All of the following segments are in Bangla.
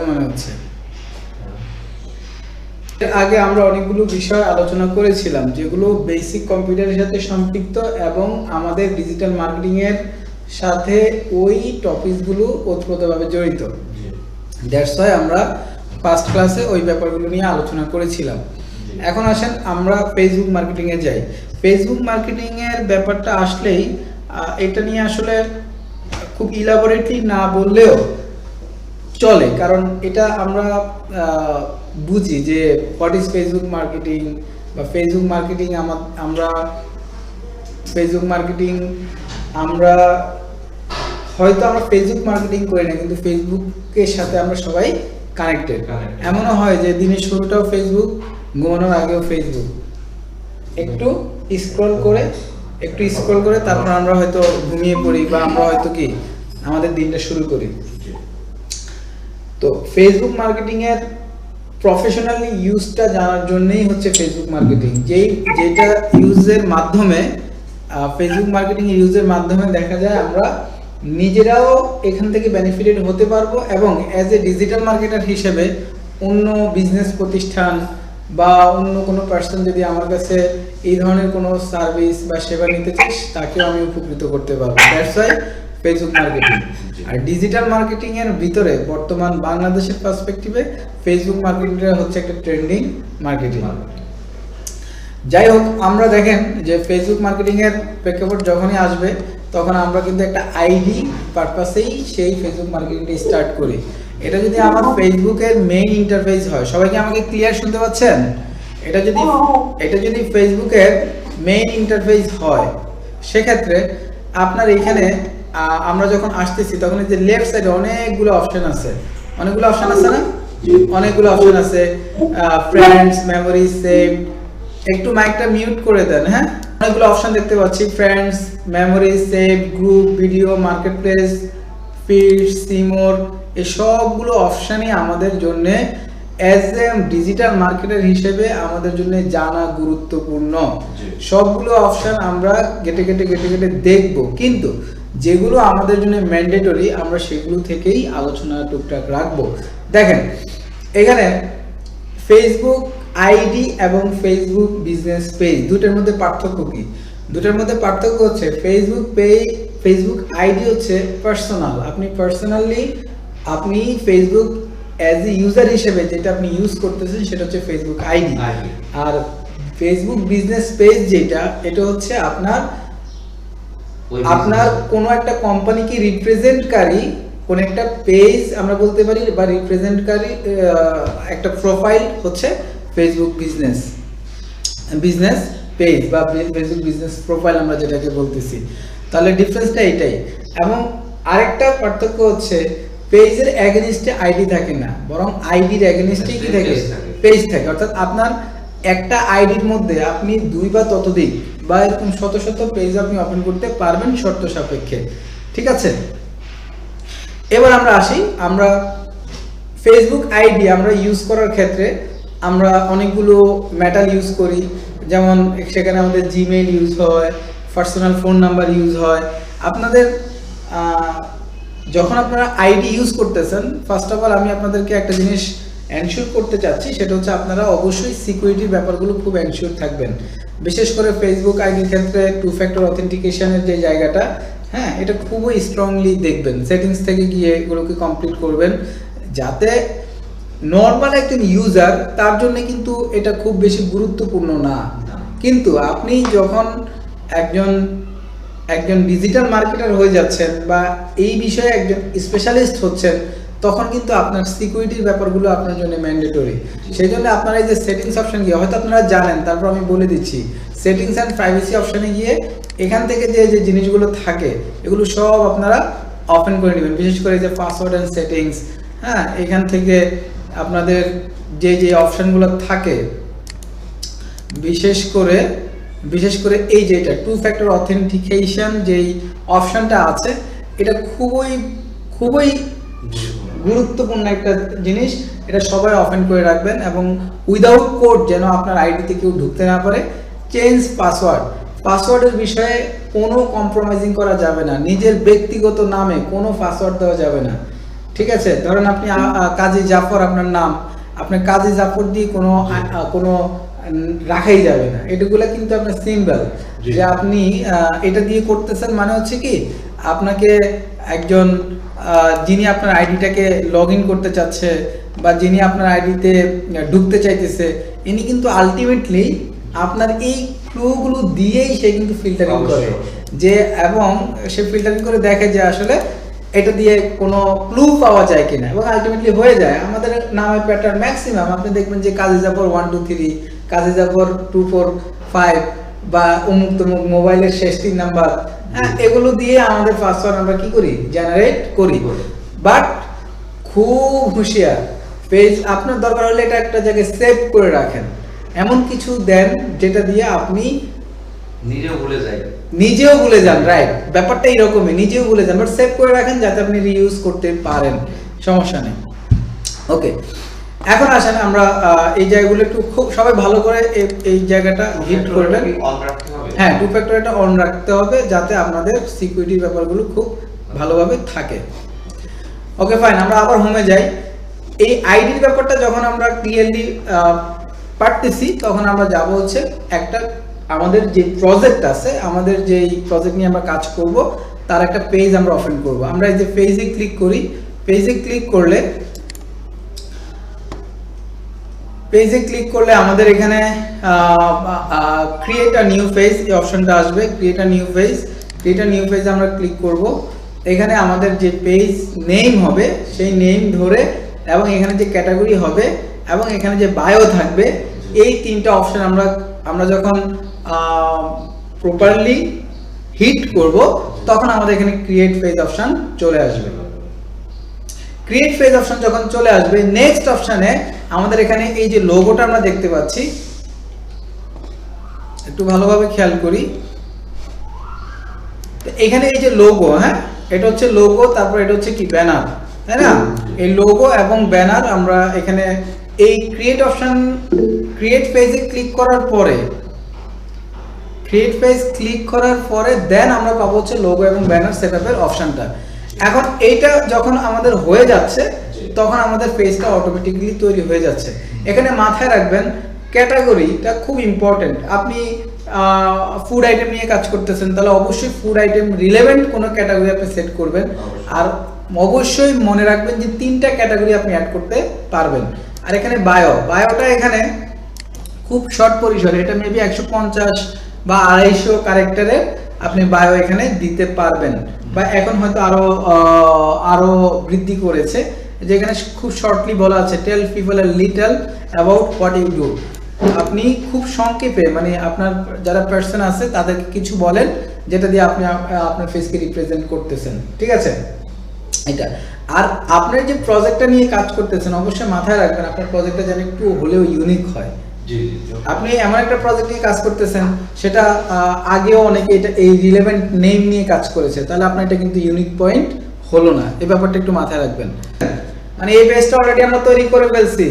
মনে হচ্ছে? এর আগে আমরা অনেকগুলো বিষয় আলোচনা করেছিলাম যেগুলো বেসিক কম্পিউটারের সাথে সম্পৃক্ত এবং আমাদের ডিজিটাল মার্কেটিং এর সাথে ওই টপিকগুলো ওতপ্রোতভাবে জড়িত। দ্যাটস ওয়াই আমরা ফার্স্ট ক্লাসে ওই ব্যাপারগুলো নিয়ে আলোচনা করেছিলাম। এখন আসেন আমরা ফেসবুক মার্কেটিং এ যাই। ফেসবুক মার্কেটিং এর ব্যাপারটা আসলেই এটা নিয়ে আসলে খুব ইলাবোরেটলি না বললেও চলে, কারণ এটা আমরা বুঝি যে হোয়াট ইজ ফেসবুক মার্কেটিং বা ফেসবুক মার্কেটিং। আমরা ফেসবুক মার্কেটিং আমরা হয়তো আমরা ফেসবুক মার্কেটিং করি না, কিন্তু ফেসবুকের সাথে আমরা সবাই কানেক্টেড। এমনও হয় যে দিনের শুরুটাও ফেসবুক, ঘুমানোর আগেও ফেসবুক। একটু স্ক্রল করে তারপর আমরা হয়তো ঘুমিয়ে পড়ি বা আমরা হয়তো কি আমাদের দিনটা শুরু করি। তো ফেসবুক মার্কেটিং এর প্রফেশনালি ইউজটা জানার জন্যই হচ্ছে ফেসবুক মার্কেটিং, যেটা ইউজের মাধ্যমে ফেসবুক মার্কেটিং ইউজের মাধ্যমে দেখা যায় আমরা নিজেরাও এখান থেকে বেনিফিটেড হতে পারবো এবং অ্যাজ এ ডিজিটাল মার্কেটার হিসেবে অন্য বিজনেস প্রতিষ্ঠান বা অন্য কোনো পার্সন যদি আমার কাছে এই ধরনের কোনো সার্ভিস বা সেবা নিতে চাই তাকেও আমি উপকৃত করতে পারবো। That's why Facebook marketing. আর ডিজিটাল মার্কেটিং এর ভিতরে বর্তমান বাংলাদেশের পার্সপেক্টিভে ফেসবুক মার্কেটিংটা হচ্ছে একটা ট্রেন্ডিং মার্কেটিং। যাই হোক, আমরা দেখেন যে ফেসবুক মার্কেটিং এর প্রেক্ষাপট যখনই আসবে তখন আমরা কিন্তু একটা আইডি পারপাসেই সেই ফেসবুক মার্কেটিংটা স্টার্ট করি। এটা যদি আমার ফেসবুকের মেইন ইন্টারফেস হয়, সবাইকে আমাকে ক্লিয়ার শুনতে পাচ্ছেন? এটা যদি ফেসবুকের মেইন ইন্টারফেস হয় সেক্ষেত্রে আপনার এখানে আমরা যখন আসতেছি তখন এই যে লেফট সাইডে অনেকগুলো অপশন আছে না? অনেকগুলো অপশন আছে, ফ্রেন্ডস, মেমোরি, সেভ। একটু মাইকটা মিউট করে দেন। হ্যাঁ, অনেকগুলো অপশন দেখতে পাচ্ছি, friends, memory, save, group, video, marketplace, feed, see more. এই সবগুলো অপশনই আমাদের জন্য অ্যাজ এ ডিজিটাল মার্কেটার হিসেবে আমাদের জন্য জানা গুরুত্বপূর্ণ। সবগুলো অপশন আমরা কেটে দেখব, কিন্তু যেগুলো আমাদের জন্য ম্যান্ডেটরি আমরা সেগুলো থেকেই আলোচনা টুকটাক রাখবো। দেখেন এখানে ফেসবুক আইডি এবং ফেসবুক বিজনেস পেজ দুটোর মধ্যে পার্থক্য কি? দুটোর মধ্যে পার্থক্য হচ্ছে ফেসবুক আইডি হচ্ছে পার্সোনাল। আপনি ফেসবুক অ্যাজ এ ইউজার হিসেবে যেটা আপনি ইউজ করতেছেন সেটা হচ্ছে ফেসবুক আইডি। আর ফেসবুক বিজনেস পেজ যেটা, এটা হচ্ছে আপনার কোনো একটা কোম্পানিকে রিপ্রেজেন্টকারী কোন একটা পেজ আমরা বলতে পারি, বা রিপ্রেজেন্টকারী একটা প্রোফাইল হচ্ছে ফেসবুক বিজনেস পেজ বা ফেসবুক বিজনেস প্রোফাইল আমরা যেটাকে বলতেছি। তাহলে ডিফারেন্সটা এটাই। এবং আরেকটা পার্থক্য হচ্ছে পেজের এগেইনস্টে আইডি থাকে না, বরং আইডির এগেইনস্টে কি থাকে? পেজ থাকে। অর্থাৎ আপনার একটা আইডির মধ্যে আপনি 2 বা ততোধিক বা এরকম শত পেজ আপনি ওপেন করতে পারবেন শর্ত সাপেক্ষে। ঠিক আছে, এবার আমরা আসি। আমরা ফেসবুক আইডি আমরা ইউজ করার ক্ষেত্রে আমরা অনেকগুলো মেটাল ইউজ করি, যেমন সেখানে আমাদের জিমেইল ইউজ হয়, পার্সোনাল ফোন নাম্বার ইউজ হয়। আপনাদের যখন আপনারা আইডি ইউজ করতেছেন, ফার্স্ট অফ অল আমি আপনাদেরকে একটা জিনিস এনশিওর করতে চাচ্ছি, সেটা হচ্ছে আপনারা অবশ্যই সিকিউরিটির ব্যাপারগুলো খুব এনশিওর থাকবেন। বিশেষ করে ফেসবুক আইডির ক্ষেত্রে 2 ফ্যাক্টর অথেন্টিকেশনের যে জায়গাটা, হ্যাঁ, এটা খুবই স্ট্রংলি দেখবেন। সেটিংস থেকে গিয়ে এগুলোকে কমপ্লিট করবেন, যাতে নর্মাল একজন ইউজার তার জন্য কিন্তু এটা খুব বেশি গুরুত্বপূর্ণ না। কিন্তু আপনি যখন একজন ডিজিটাল মার্কেটার হয়ে যাচ্ছেন বা এই বিষয়ে একজন স্পেশালিস্ট হচ্ছেন, তখন কিন্তু আপনার সিকিউরিটির ব্যাপারগুলো আপনার জন্য ম্যান্ডেটরি। সেই জন্য আপনারা এই যে সেটিংস অপশন গিয়ে, হয়তো আপনারা জানেন, তারপর আমি বলে দিচ্ছি, সেটিংস অ্যান্ড প্রাইভেসি অপশনে গিয়ে এখান থেকে যে জিনিসগুলো থাকে এগুলো সব আপনারা ওপেন করে নেবেন। বিশেষ করে যে পাসওয়ার্ড অ্যান্ড সেটিংস, হ্যাঁ, এখান থেকে আপনাদের যে অপশনগুলো থাকে, বিশেষ করে এই যেটা 2 ফ্যাক্টর অথেন্টিকেশন যেই অপশনটা আছে, এটা খুবই গুরুত্বপূর্ণ একটা জিনিস। এটা সবাই ওপেন করে রাখবেন এবং উইদাউট কোড যেন আপনার আইডিতে কেউ ঢুকতে না পারে। চেঞ্জ পাসওয়ার্ডের বিষয়ে কোনো কম্প্রোমাইজিং করা যাবে না। নিজের ব্যক্তিগত নামে কোনো পাসওয়ার্ড দেওয়া যাবে না। ঠিক আছে, ধরেন আপনি কাজী জাফর আপনার নাম, আপনার কাজী জাফর দিয়ে কোনো রাখাই যাবে না, এটাগুলো কিন্তু আপনার সিম্বল যে আপনি এটা দিয়ে করতেছেন, মানে হচ্ছে কি আপনাকে একজন যিনি আপনার আইডিটাকে লগ ইন করতে চাচ্ছে বা যিনি আপনার আইডিতে ঢুকতে চাইতেছে, ইনি কিন্তু আলটিমেটলি আপনার এই ক্লুগুলো দিয়েই সে কিন্তু ফিল্টারিং করে যে, এবং সে ফিল্টারিং করে দেখে যে আসলে এটা দিয়ে কোনো ক্লু পাওয়া যায় কিনা, এবং আলটিমেটলি হয়ে যায়। আমাদের নামের প্যাটার্ন ম্যাক্সিমাম আপনি দেখবেন যে কাজী জাফর 1 2 3, কাজী জাফর 2 4 5 বা অমুক তমুক মোবাইলের শেষ 3 নাম্বার, হ্যাঁ, এগুলো দিয়ে আমাদের পাসওয়ার্ড আমরা কি করি, জেনারেট করি। বাট খুব হুঁশিয়ার, পেজ আপনার দরকার হলে এটা একটা জায়গায় সেভ করে রাখেন, এমন কিছু দেন যেটা দিয়ে আপনি নিজেও ভুলে যান, রাইট, ব্যাপারটা এরকমই, নিজেও ভুলে যান, বাট সেভ করে রাখেন যাতে আপনি রিইউজ করতে পারেন, সমস্যা নেই। ওকে, এখন আসেন আমরা এই জায়গাগুলো একটু খুব সবাই ভালো করে এই জায়গাটা হিট করবেন। হ্যাঁ, টু ফ্যাক্টর এটা অন রাখতে হবে যাতে আপনাদের সিকিউরিটি ব্যাপারগুলো খুব ভালোভাবে থাকে। ওকে ফাইন, আমরা আবার হোমে যাই। এই আইডির ব্যাপারটা যখন আমরা ক্লিয়ারলি পারতেছি তখন আমরা যাব হচ্ছে একটা আমাদের যে প্রজেক্ট আছে, আমাদের যে প্রজেক্ট নিয়ে আমরা কাজ করব তার একটা পেজ আমরা ওপেন করব। আমরা এই যে পেজে ক্লিক করি, পেজে ক্লিক করলে আমাদের এখানে ক্রিয়েট আ নিউ পেজ এই অপশনটা আসবে। ক্রিয়েট আ নিউ পেজ আমরা ক্লিক করব। এখানে আমাদের যে পেজ নেম হবে সেই নেম ধরে, এবং এখানে যে ক্যাটাগরি হবে এবং এখানে যে বায়ো থাকবে, এই তিনটা অপশন আমরা যখন প্রপারলি হিট করব তখন আমাদের এখানে ক্রিয়েট পেজ অপশন চলে আসবে। ক্রিয়েট পেজ অপশন যখন চলে আসবে, নেক্সট অপশনে আমাদের এখানে এই যে লোগোটা আমরা দেখতে পাচ্ছি, একটু ভালোভাবে খেয়াল করি, এখানে এই যে লোগো, হ্যাঁ, এটা হচ্ছে লোগো, তারপর এটা হচ্ছে কি ব্যানার, তাই না? এই লোগো এবং ব্যানার আমরা এখানে এই ক্রিয়েট পেজে ক্লিক করার পরে দেন আমরা পাবো হচ্ছে লোগো এবং ব্যানার সেটআপের অপশনটা। এখন এইটা যখন আমাদের হয়ে যাচ্ছে তখন আমাদের পেজটা অটোমেটিক্যালি তৈরি হয়ে যাচ্ছে। এখানে মাথায় রাখবেন ক্যাটাগরিটা খুব ইম্পর্টেন্ট। আপনি ফুড আইটেম নিয়ে কাজ করতেছেন তাহলে অবশ্যই ফুড আইটেম রিলেভেন্ট কোনো ক্যাটাগরি আপনি সেট করবেন, আর অবশ্যই মনে রাখবেন যে 3টা ক্যাটাগরি আপনি অ্যাড করতে পারবেন। আর এখানে বায়োটা এখানে খুব শর্ট পরিসরে, এটা মেবি 150 বা 250 ক্যারেক্টারে আপনি বায়ো এখানে দিতে পারবেন, বা এখন হয়তো আরো বৃদ্ধি করেছে, যেখানে খুব শর্টলি বলা আছে tell people a little about what you do. আপনি খুব সংক্ষেপে, মানে আপনার যারা পার্সন আছে তাদেরকে কিছু বলেন যেটা দিয়ে আপনি আপনার ফেসকে রিপ্রেজেন্ট করতেছেন, ঠিক আছে? এটা আর আপনার যে প্রজেক্টটা নিয়ে কাজ করতেছেন অবশ্যই মাথায় রাখবেন আপনার প্রজেক্টটা যেন একটু হলেও ইউনিক হয়। আপনি এমন একটা প্রজেক্ট নিয়ে কাজ করতেছেন সেটা আগেও অনেকে এটা এই রিলেভেন্ট নেম নিয়ে কাজ করেছে, তাহলে আপনার এটা কিন্তু ইউনিক পয়েন্ট হলো না, এই ব্যাপারটা একটু মাথায় রাখবেন। মানে এই পেজটা অলরেডি আমরা তৈরি করে ফেলছি,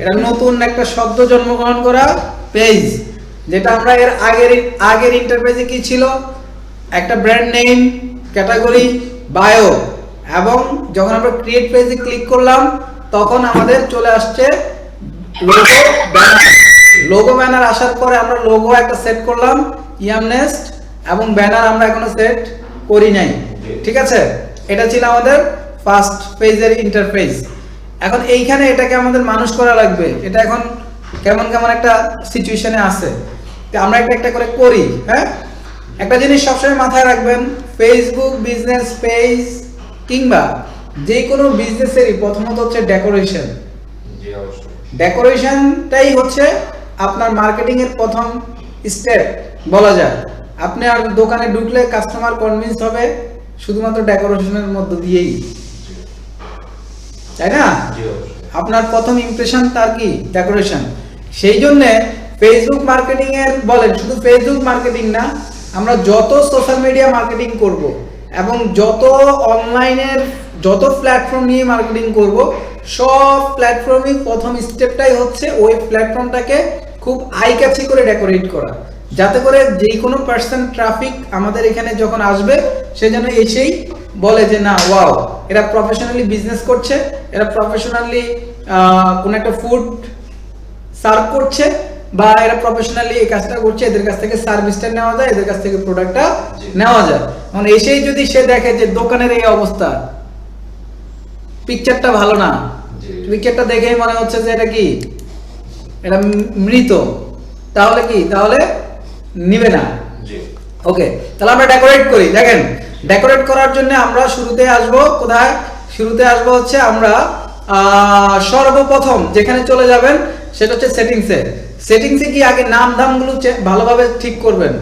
এটা নতুন একটা শব্দ জন্মগ্রহণ করা পেজ, যেটা আমরা এর আগের ইন্টারফেসে কি ছিল, একটা ব্র্যান্ড নেম, ক্যাটাগরি, বায়ো, এবং যখন আমরা ক্রিয়েট পেজে ক্লিক করলাম তখন আমাদের চলে আসছে লোগো ব্যানার আসার পরে আমরা লোগো একটা সেট করলাম ইয়ামনেস্ট, এবং ব্যানার আমরা এখনো সেট করি নাই, ঠিক আছে? এটা ছিল আমাদের ফার্স্ট পেজের ইন্টারফেস। এখন এইখানে এটাকে আমাদের মানুষ করা লাগবে, এটা এখন কেমন একটা সিচুয়েশনে আছে, আমরা একটা করে করি। হ্যাঁ, একটা জিনিস সবসময় মাথায় রাখবেন, ফেসবুক বিজনেস পেজ কিংবা যে কোনো বিজনেসেরই প্রথমত হচ্ছে ডেকোরেশন। ডেকোরেশনটাই হচ্ছে আপনার মার্কেটিং এর প্রথম স্টেপ বলা যায়। আপনি আর দোকানে ঢুকলে কাস্টমার কনভিন্স হবে শুধুমাত্র ডেকোরেশনের মধ্য দিয়েই, তাই না? আপনার প্রথম ইমপ্রেশন তার কি ডেকোরেশন। সেই জন্য ফেসবুক মার্কেটিং এর বলেন, শুধু ফেসবুক মার্কেটিং না, আমরা যত সোশ্যাল মিডিয়া মার্কেটিং করব এবং যত অনলাইনের যত প্ল্যাটফর্ম নিয়ে মার্কেটিং করব, সব প্ল্যাটফর্মই প্রথম স্টেপটাই হচ্ছে ওই প্ল্যাটফর্মটাকে খুব আই ক্যাচি করে ডেকোরেট করা, যাতে করে যে কোনো পার্সন ট্রাফিক আমাদের এখানে যখন আসবে সে যেন এসেই বলে যে না ওয়াও এরা প্রফেশনালি বিজনেস করছে, এরা প্রফেশনালি কোন একটা ফুড সার্ভ করছে, বা এরা প্রফেশনালি এই কাজটা করছে, এদের কাছ থেকে সার্ভিসটা নেওয়া যায়, এদের কাছ থেকে প্রোডাক্টটা নেওয়া যায়। মানে এসেই যদি সে দেখে যে দোকানের এই অবস্থা, পিকচারটা ভালো না, পিকচারটা দেখেই মনে হচ্ছে যে এটা কি, এটা মৃত, তাহলে কি, তাহলে নিবে না। ওকে, তাহলে আমরা ডেকোরেট করি। দেখেন ডেকোরেট করার জন্য আমরা শুরুতে আসব কোথায়, শুরুতে আসব হচ্ছে আমরা সর্বপ্রথম যেখানে চলে যাবেন সেটা হচ্ছে সেটিংসে। সেটিংসে কি আগে নাম দামগুলো ভালোভাবে ঠিক করবেন।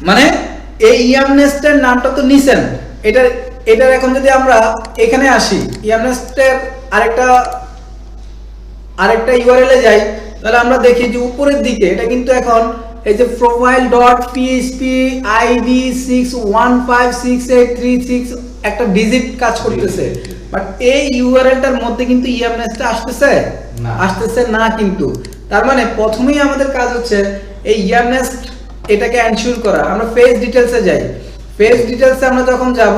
মানে এই ইয়ামনেস্টের নামটা তো নিছেন, এটার এখন যদি আমরা এখানে আসি, ইয়ামনেস্টের আরেকটা ইউআরএল এ যাই, তাহলে আমরা দেখি যে উপরের দিকে এটা কিন্তু এখন এই যে profile.php id 61568336 একটা ডিজিট কাজ করতেছে, বাট এই ইউআরএলটার মধ্যে কিন্তু ইয়ামনেস্টটা আসতেছে না কিন্তু। তার মানে প্রথমেই আমাদের কাজ হচ্ছে এই ইয়ামনেস্ট এটাকে এনশিওর করা। আমরা পেজ ডিটেইলসে যাই, পেজ ডিটেইলসে আমরা যখন যাব,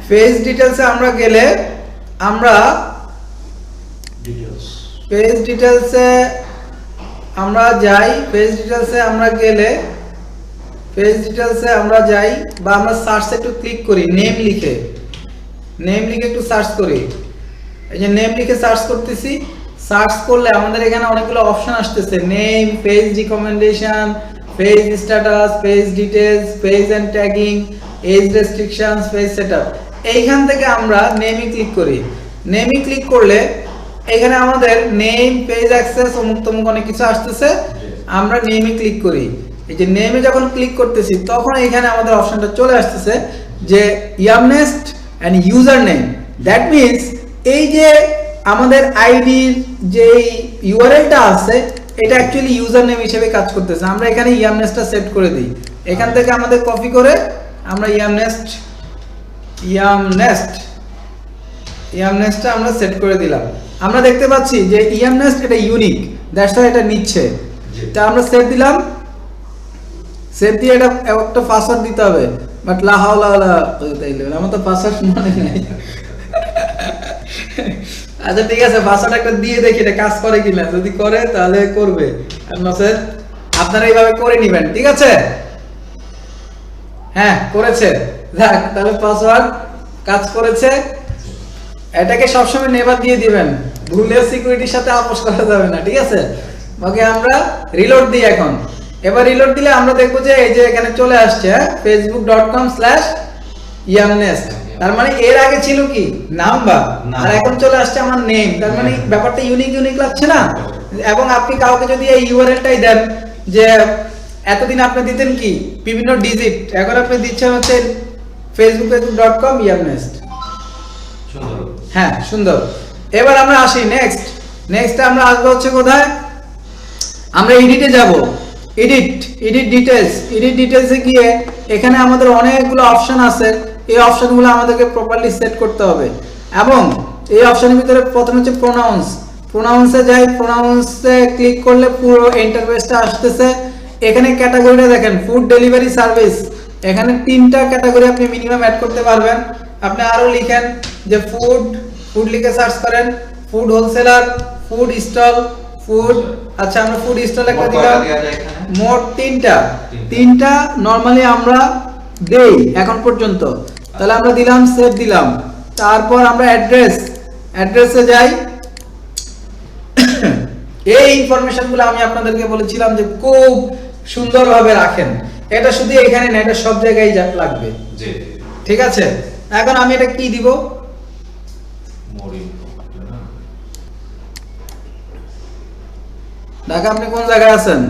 পেজ ডিটেইলসে আমরা গেলে আমরা পেজ ডিটেইলসে আমরা যাই, পেজ ডিটেইলসে আমরা গেলে, পেজ ডিটেইলসে আমরা যাই বা আমরা সার্চে একটু ক্লিক করি, নেম লিখে একটু সার্চ করি। এই যে নেম লিখে সার্চ করতেছি, সার্চ করলে আমাদের এখানে অনেকগুলো অপশন আসতেছে, name, page recommendation, page status, page details, page and tagging, age restrictions, page setup. এইখান থেকে আমরা নেমে ক্লিক করি। নেমে ক্লিক করলে এখানে আমাদের নেম, পেজ অ্যাক্সেস, অমুক তমুক অনেক কিছু আসতেছে। আমরা নেমে ক্লিক করি। এই যে নেমে যখন ক্লিক করতেছি তখন এখানে আমাদের অপশনটা চলে আসতেছে যে ইয়ামনেস্ট and user name. That means এই যে আমাদের আইডির যে ইউআরএলটা আছে এটা অ্যাকচুয়ালি ইউজার নেম হিসেবে কাজ করতেছে। আমরা এখানে ইয়ামনেস্টটা সেট করে দিই। এখান থেকে আমাদের কপি করে আমরা ইয়ামনেস্টটা আমরা সেট করে দিলাম। আমরা দেখতে পাচ্ছি যে ইয়ামনেস্ট এটা ইউনিক, দ্যাটস হোয়াই এটা নিচ্ছে। তা আমরা সেট দিলাম, সেট দিয়ে এটা একটা পাসওয়ার্ড দিতে হবে, বাট লা হাওলা ওয়ালা আমার তো পাসওয়ার্ড মনে নাই। আচ্ছা ঠিক আছে, পাসওয়ার্ড একটা দিয়ে দেখি এটা কাজ করে কিনা, যদি করে তাহলে করবে, আর নচেত আপনারা এইভাবে করে নেবেন। ঠিক আছে, হ্যাঁ করেছে, যাক তাহলে পাসওয়ার্ড কাজ করেছে। এটাকে সবসময় নেভার দিয়ে দিবেন, ভুলে সিকিউরিটির সাথে আপোষ করা যাবে না। ঠিক আছে, ওকে আমরা রিলোড দিই এখন। এবার রিলোড দিলে আমরা দেখবো যে এই যে এখানে চলে আসছে facebook.com/yamnest। তার মানে এর আগে ছিল কি নাম্বার, আর এখন চলে আসছে আমার নেম। তার মানে ব্যাপারটা ইউনিক লাগছে না? এবং আপনি কাউকে যদি এই ইউআরএলটাই দেন যে এতদিন আপনি দিতেন কি বিভিন্ন ডিজিট, এখন আপনি দিচ্ছেন হচ্ছে facebook.com/yamnest। হ্যাঁ সুন্দর। এবার আমরা আসি নেক্সট আমরা আসবো হচ্ছে কোথায়, আমরা এডিটে যাব। এডিট ডিটেইলসে গিয়ে এখানে আমাদের অনেকগুলো অপশন আছে। এই অপশনগুলো আমাদেরকে প্রপারলি সেট করতে হবে। এবং এই অপশনের ভিতরে প্রথম হচ্ছে প্রোনাউন্সে যাই। প্রোনাউন্সে ক্লিক করলে পুরো ইন্টারফেসটা আসতেছে। এখানে ক্যাটাগরিটা দেখেন, ফুড ডেলিভারি সার্ভিস। এখানে 3টা ক্যাটাগরি আপনি মিনিমাম অ্যাড করতে পারবেন। আপনি আরো লিখেন যে ফুড লিখে সার্চ করেন, food wholesaler, food stall, food. আচ্ছা আমরা ফুড স্টল একটা দিলাম। মোট 3টা নরমালি আমরা দেই এখন পর্যন্ত। তাহলে আমরা দিলাম, সেভ দিলাম। তারপর আমরা অ্যাড্রেসে যাই। এই ইনফরমেশনগুলো আমি আপনাদেরকে বলেছিলাম যে খুব সুন্দরভাবে রাখেন। এটা শুধু এখানে না, এটা সব জায়গায় লাগবে। জি ঠিক আছে। এখন আমি এটা কি দিব, ঢাকা আপনি কোন জায়গায় আছেন?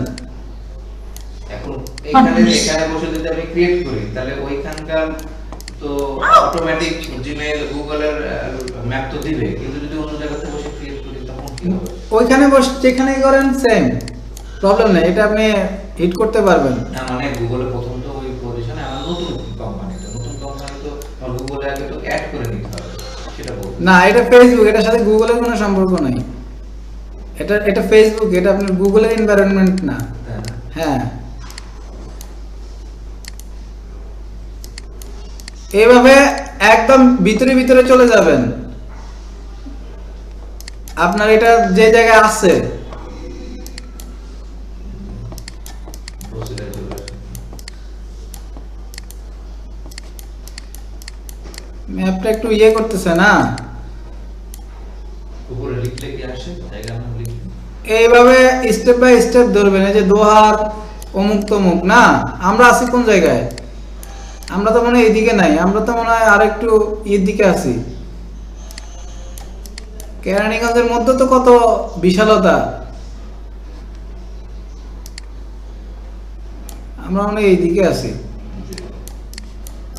এখন এখানে বসে যদি আমি ক্রিয়েট করি তাহলে ওইখানকার তো অটোমেটিক জিমেইল গুগলের ম্যাপ তো দিবে, কিন্তু যদি অন্য জায়গাতে বসে ক্রিয়েট করি তখন কি হবে? ওইখানে বসে যেখানেই করেন সেম প্রবলেম নেই, এটা আপনি হিট করতে পারবেন। না মানে গুগলে প্রথম তো ওই পজিশনে আমার নতুন কোম্পানি তো আমার গুগলে আগে তো অ্যাড করে নিতে হবে, সেটা বলবো না। এটা ফেসবুক, এটার সাথে গুগলের কোনো সম্পর্ক নাই। এটা ফেসবুক, এটা আপনার গুগলের এনভায়রনমেন্ট না। হ্যাঁ এইভাবে একদম ভিতরে ভিতরে চলে যাবেন। আপনার এটা যে জায়গায় আছে প্রসিডার চলে আসে। ম্যাপটা একটু ইয়ে করতেছে না। উপরে লিখলে কি আসে? জায়গা নাম লিখলে এইভাবে স্টেপ বাই স্টেপ ধরবেন। এই যে দোহার অমুক তমুক না, আমরা আছি কোন জায়গায়? আমরা তো মনে হয় এইদিকে নাই, আমরা তো মনে হয় আর একটু এর দিকে আছি। কেরানীগঞ্জের মধ্যে তো কত বিশালতা, আমরা মনে হয় এইদিকে আছি।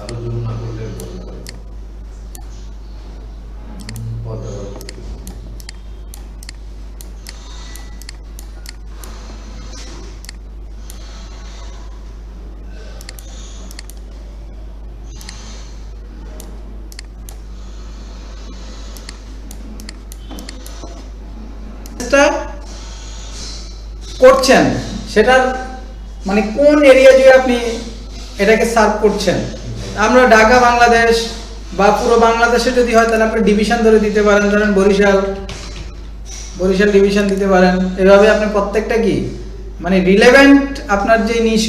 আরো জুম না করলে বলতে পারবো। পদ্মা বাড়ি। চেষ্টা করছেন সেটার মানে কোন এরিয়া জুড়ে আপনি এটাকে সার্ভ করছেন। আমরা ঢাকা বাংলাদেশ বা পুরো বাংলাদেশে যদি হয় তাহলে আপনি ডিভিশন ধরে দিতে পারেন, ধরেন বরিশাল ডিভিশন দিতে পারেন। এভাবে আপনি প্রত্যেকটা কি মানে রিলেভেন্ট আপনার যে নিশ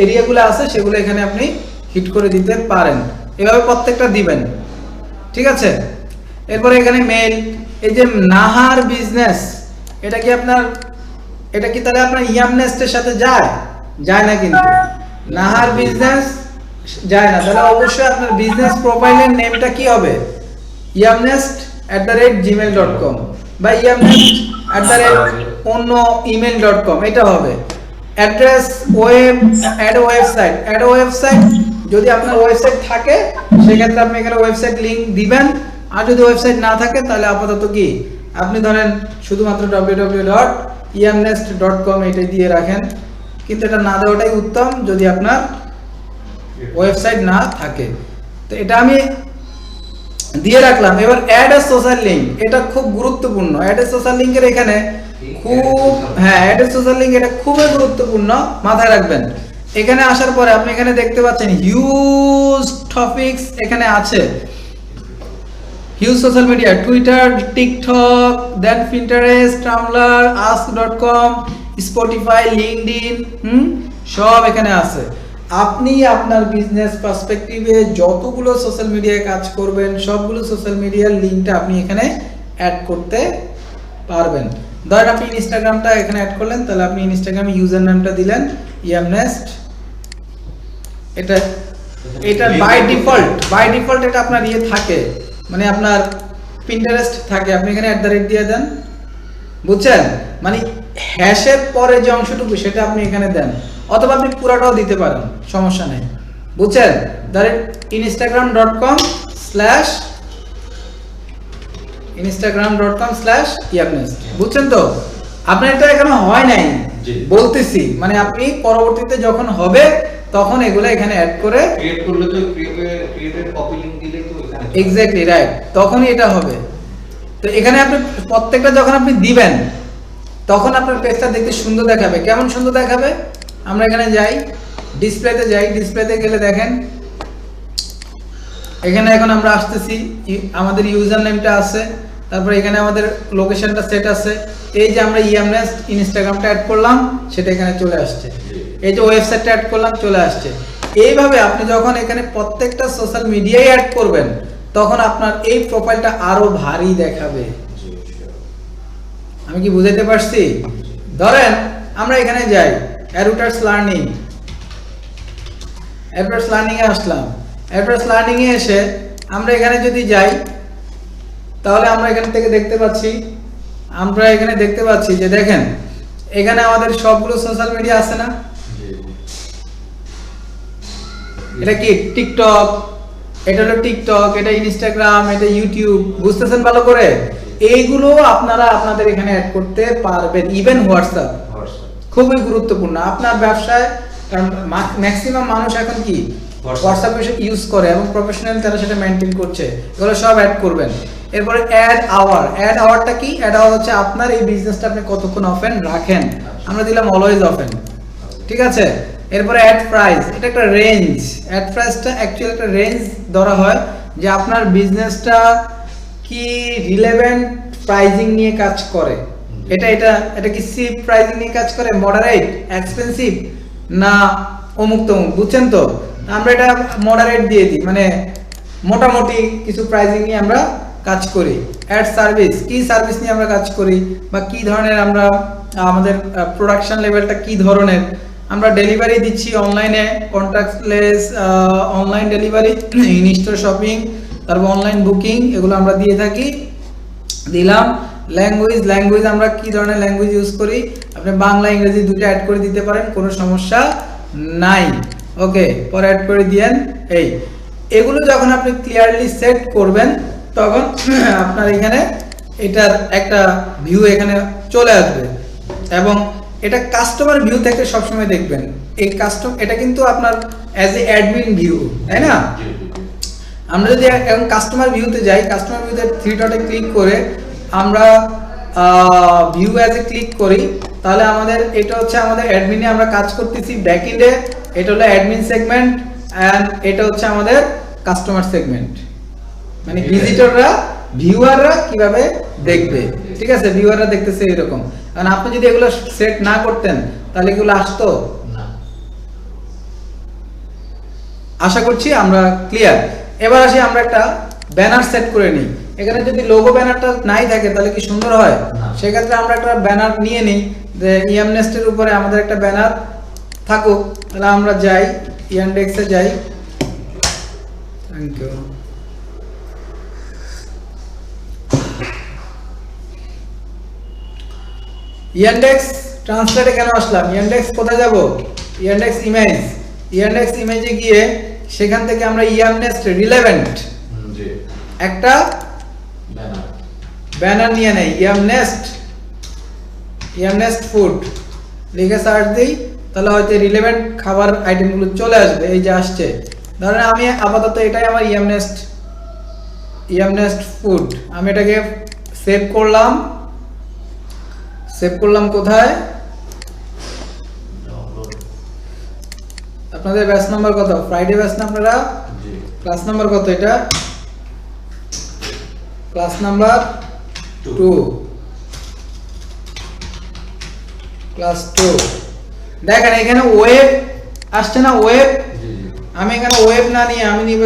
এরিয়াগুলো আছে সেগুলো এখানে আপনি হিট করে দিতে পারেন। এভাবে প্রত্যেকটা দিবেন, ঠিক আছে। এরপরে এখানে মেল, এই যে নাহার বিজনেস, এটা কি আপনার, এটা কি তাহলে আপনার ইয়ামনেস্টের সাথে যায় না? কিন্তু নাহার বিজনেস যায় না, তাহলে অবশ্যই আপনার বিজনেস প্রোফাইলের নেমটা কি হবে? yamnest@gmail.com বা yamnest@অন্য email.com এটা হবে। অ্যাড্রেস ওয়েব অ্যাড ওয়েবসাইট, যদি আপনার ওয়েবসাইট থাকে সেক্ষেত্রে আপনি এখানে ওয়েবসাইট লিংক দিবেন। আর যদি ওয়েবসাইট না থাকে তাহলে আপাতত কি আপনি ধরেন শুধুমাত্র www.yamnest.com এটা দিয়ে রাখেন। কিন্তু এটা না দেওয়াটাই উত্তম যদি আপনার ওয়েবসাইট না থাকে। তো এটা আমি দিয়ে রাখলাম। এবার অ্যাড এ সোশ্যাল লিংক, এটা খুব গুরুত্বপূর্ণ। অ্যাড এ সোশ্যাল লিংকের এখানে অ্যাড এ সোশ্যাল লিংক এটা খুবই গুরুত্বপূর্ণ, মাথায় রাখবেন। এখানে আসার পরে আপনি এখানে দেখতে পাচ্ছেন হিউজ টপিকস এখানে আছে, huge social media, Twitter, TikTok, then Pinterest, Tumblr, ask.com, Spotify, LinkedIn, সব এখানে আছে। আপনি আপনার বিজনেস পার্সপেক্টিভে যতগুলো সোশ্যাল মিডিয়ায় কাজ করবেন সবগুলো সোশ্যাল মিডিয়ার লিঙ্কটা আপনি এখানে অ্যাড করতে পারবেন। ধরেন আপনি ইনস্টাগ্রামটা এখানে অ্যাড করলেন, তাহলে আপনি ইনস্টাগ্রামে ইউজার নামটা দিলেন yamnest। এটা বাই ডিফল্ট এটা আপনার ইয়ে থাকে, মানে আপনার পিন্টারেস্ট থাকে, আপনি এখানে @ দিয়ে দেন, বুঝছেন? মানে হ্যাশের পরে যে অংশটুকু সেটা আপনি এখানে দেন, অথবা আপনি পুরাটাও দিতে পারেন, সমস্যা নেই, বুঝছেন? ধরেন instagram.com/yamnest, বুঝছেন তো? আপনার এটা এখানে হয় নাই বলতেছি, মানে আপনি পরবর্তীতে যখন হবে তখন এগুলো এখানে অ্যাড করে ক্রিয়েট করলে তো ক্রিয়েটেড কপি লিংক দিলে তো এখানে এক্স্যাক্টলি রাইট, তখনই এটা হবে। তো এখানে আপনি প্রত্যেকটা যখন আপনি দিবেন তখন আপনার পেজটা দেখতে সুন্দর দেখাবে। কেমন সুন্দর দেখাবে? আমরা এখানে যাই, ডিসপ্লেতে গেলে দেখেন এখানে এখন আমরা আসতেছি, আমাদের ইউজার নেমটা আছে, তারপরে এখানে আমাদের লোকেশনটা সেট আছে। এই যে আমরা yamnest ইনস্টাগ্রামটা অ্যাড করলাম সেটা এখানে চলে আসছে, এই যে ওয়েবসাইটটা অ্যাড করলাম চলে আসছে। এইভাবে আপনি যখন এখানে প্রত্যেকটা সোশ্যাল মিডিয়ায় অ্যাড করবেন তখন আপনার এই প্রোফাইলটা আরো ভারী দেখাবে। আমি কি বুঝাইতে পারছি? ধরেন আমরা এখানে যাই অ্যাডভার্টাইজ লার্নিং এ আসলাম। অ্যাডভার্টাইজ লার্নিং এ এসে আমরা এখানে যদি যাই তাহলে আমরা এখান থেকে দেখতে পাচ্ছি যে দেখেন এখানে আমাদের সবগুলো সোশ্যাল মিডিয়া আছে না? এটা কি টিকটক, এটা হলো টিকটক, এটা ইনস্টাগ্রাম, এটা ইউটিউব, বুঝতেছেন ভালো করে? এইগুলো আপনারা আপনাদের এখানে অ্যাড করতে পারবেন। ইভেন হোয়াটসঅ্যাপ খুবই গুরুত্বপূর্ণ আপনার ব্যবসায়, কারণ ম্যাক্সিমাম মানুষ এখন কি হোয়াটসঅ্যাপ ইউজ করে এবং প্রফেশনাল তারা সেটা মেনটেন করছে, এগুলো সব অ্যাড করবেন। এরপরে অ্যাড আওয়ারটা কি? অ্যাড আওয়ার হচ্ছে আপনার এই বিজনেসটা আপনি কতক্ষণ ওপেন রাখেন, আমরা দিলাম অলওয়েজ ওপেন, ঠিক আছে। এরপরে অ্যাড প্রাইস, এটা একটা রেঞ্জ, অ্যাড প্রাইসটা অ্যাকচুয়ালি একটা রেঞ্জ ধরা হয় যে আপনার বিজনেসটা কি রিলেভেন্ট প্রাইজিং নিয়ে কাজ করে, এটা কি চিপ প্রাইজিং নিয়ে কাজ করে, মডারেট, এক্সপেন্সিভ না অমুক তমুক, বুঝছেন তো? আমরা এটা মডারেট দিয়ে দিই, মানে মোটামুটি কিছু প্রাইজিং নিয়ে আমরা কাজ করি। অ্যাড সার্ভিস, কি সার্ভিস নিয়ে আমরা কাজ করি বা কি ধরনের আমরা আমাদের প্রোডাকশন লেভেলটা কি ধরনের, আমরা ডেলিভারি দিচ্ছি অনলাইনে, contactless online delivery, in store shopping, তারপর অনলাইন বুকিং, এগুলো আমরা দিয়ে থাকি। দিলাম ল্যাঙ্গুয়েজ আমরা কি ধরনের ল্যাঙ্গুয়েজ ইউজ করি, আপনি বাংলা ইংরেজি দুটো অ্যাড করে দিতে পারেন, কোনো সমস্যা নাই। ওকে, পরে অ্যাড করে দিয়েন। এগুলো যখন আপনি ক্লিয়ারলি সেট করবেন তখন আপনার এখানে এটার একটা ভিউ এখানে চলে আসবে এবং এটা কাস্টমার ভিউ থেকে সবসময় দেখবেন। এই এটা কিন্তু আপনার অ্যাজ এ অ্যাডমিন ভিউ, তাই না? আমরা যদি এখন কাস্টমার ভিউতে যাই, কাস্টমার ভিউতে থ্রি ডটে ক্লিক করে আমরা ভিউ অ্যাজ এ ক্লিক করি, তাহলে আমাদের এটা হচ্ছে আমাদের অ্যাডমিনে আমরা কাজ করতেছি ব্যাকএন্ডে, এটা হলো অ্যাডমিন সেগমেন্ট এন্ড এটা হচ্ছে আমাদের কাস্টমার সেগমেন্ট, মানে ভিজিটররা ভিউয়াররা কিভাবে দেখবে, ঠিক আছে? ভিউয়াররা দেখতেছে এরকম। কারণ আপনি যদি এগুলো সেট না করতেন তাহলে এগুলো আসতো না। আশা করছি আমরা ক্লিয়ার। এবার আসি আমরা একটা ব্যানার সেট করে নিই। এখানে যদি লোগো ব্যানারটা নাই থাকে তাহলে কি সুন্দর হয়? সেক্ষেত্রে আমরা একটা ব্যানার নিয়ে নিই যে ইএমনেস্টের উপরে আমাদের একটা ব্যানার থাকুক। তাহলে আমরা যাই ইয়ানডেক্সে যাই, থ্যাংক ইউ। ইয়ানডেক্স ট্রান্সলেটে কেন আসলাম? ইয়ানডেক্স কোথায় যাব? ইয়ানডেক্স ইমেজে গিয়ে সেখান থেকে আমরা ইয়ামনেস্ট রিলেভেন্ট একটা ব্যানার নিয়ে নেই, ইয়ামনেস্ট ফুড লিখে সার্চ দিই, তাহলে হয়তো রিলেভেন্ট খাবার আইটেমগুলো চলে আসবে। এই যে আসছে, ধরেন আমি আপাতত এটাই আমার ইয়ামনেস্ট ফুড, আমি এটাকে সেভ করলাম কোথায়? আপনাদের ব্যাচ নাম্বার কত? ফ্রাইডে ব্যাচ না আপনারা? ক্লাস নাম্বার কত এটা? Class number 2, class 2। দেখেন এখানে ওয়েব আসছে না, ওয়েব। আমি এখানে ওয়েব না নিয়ে আমি নিব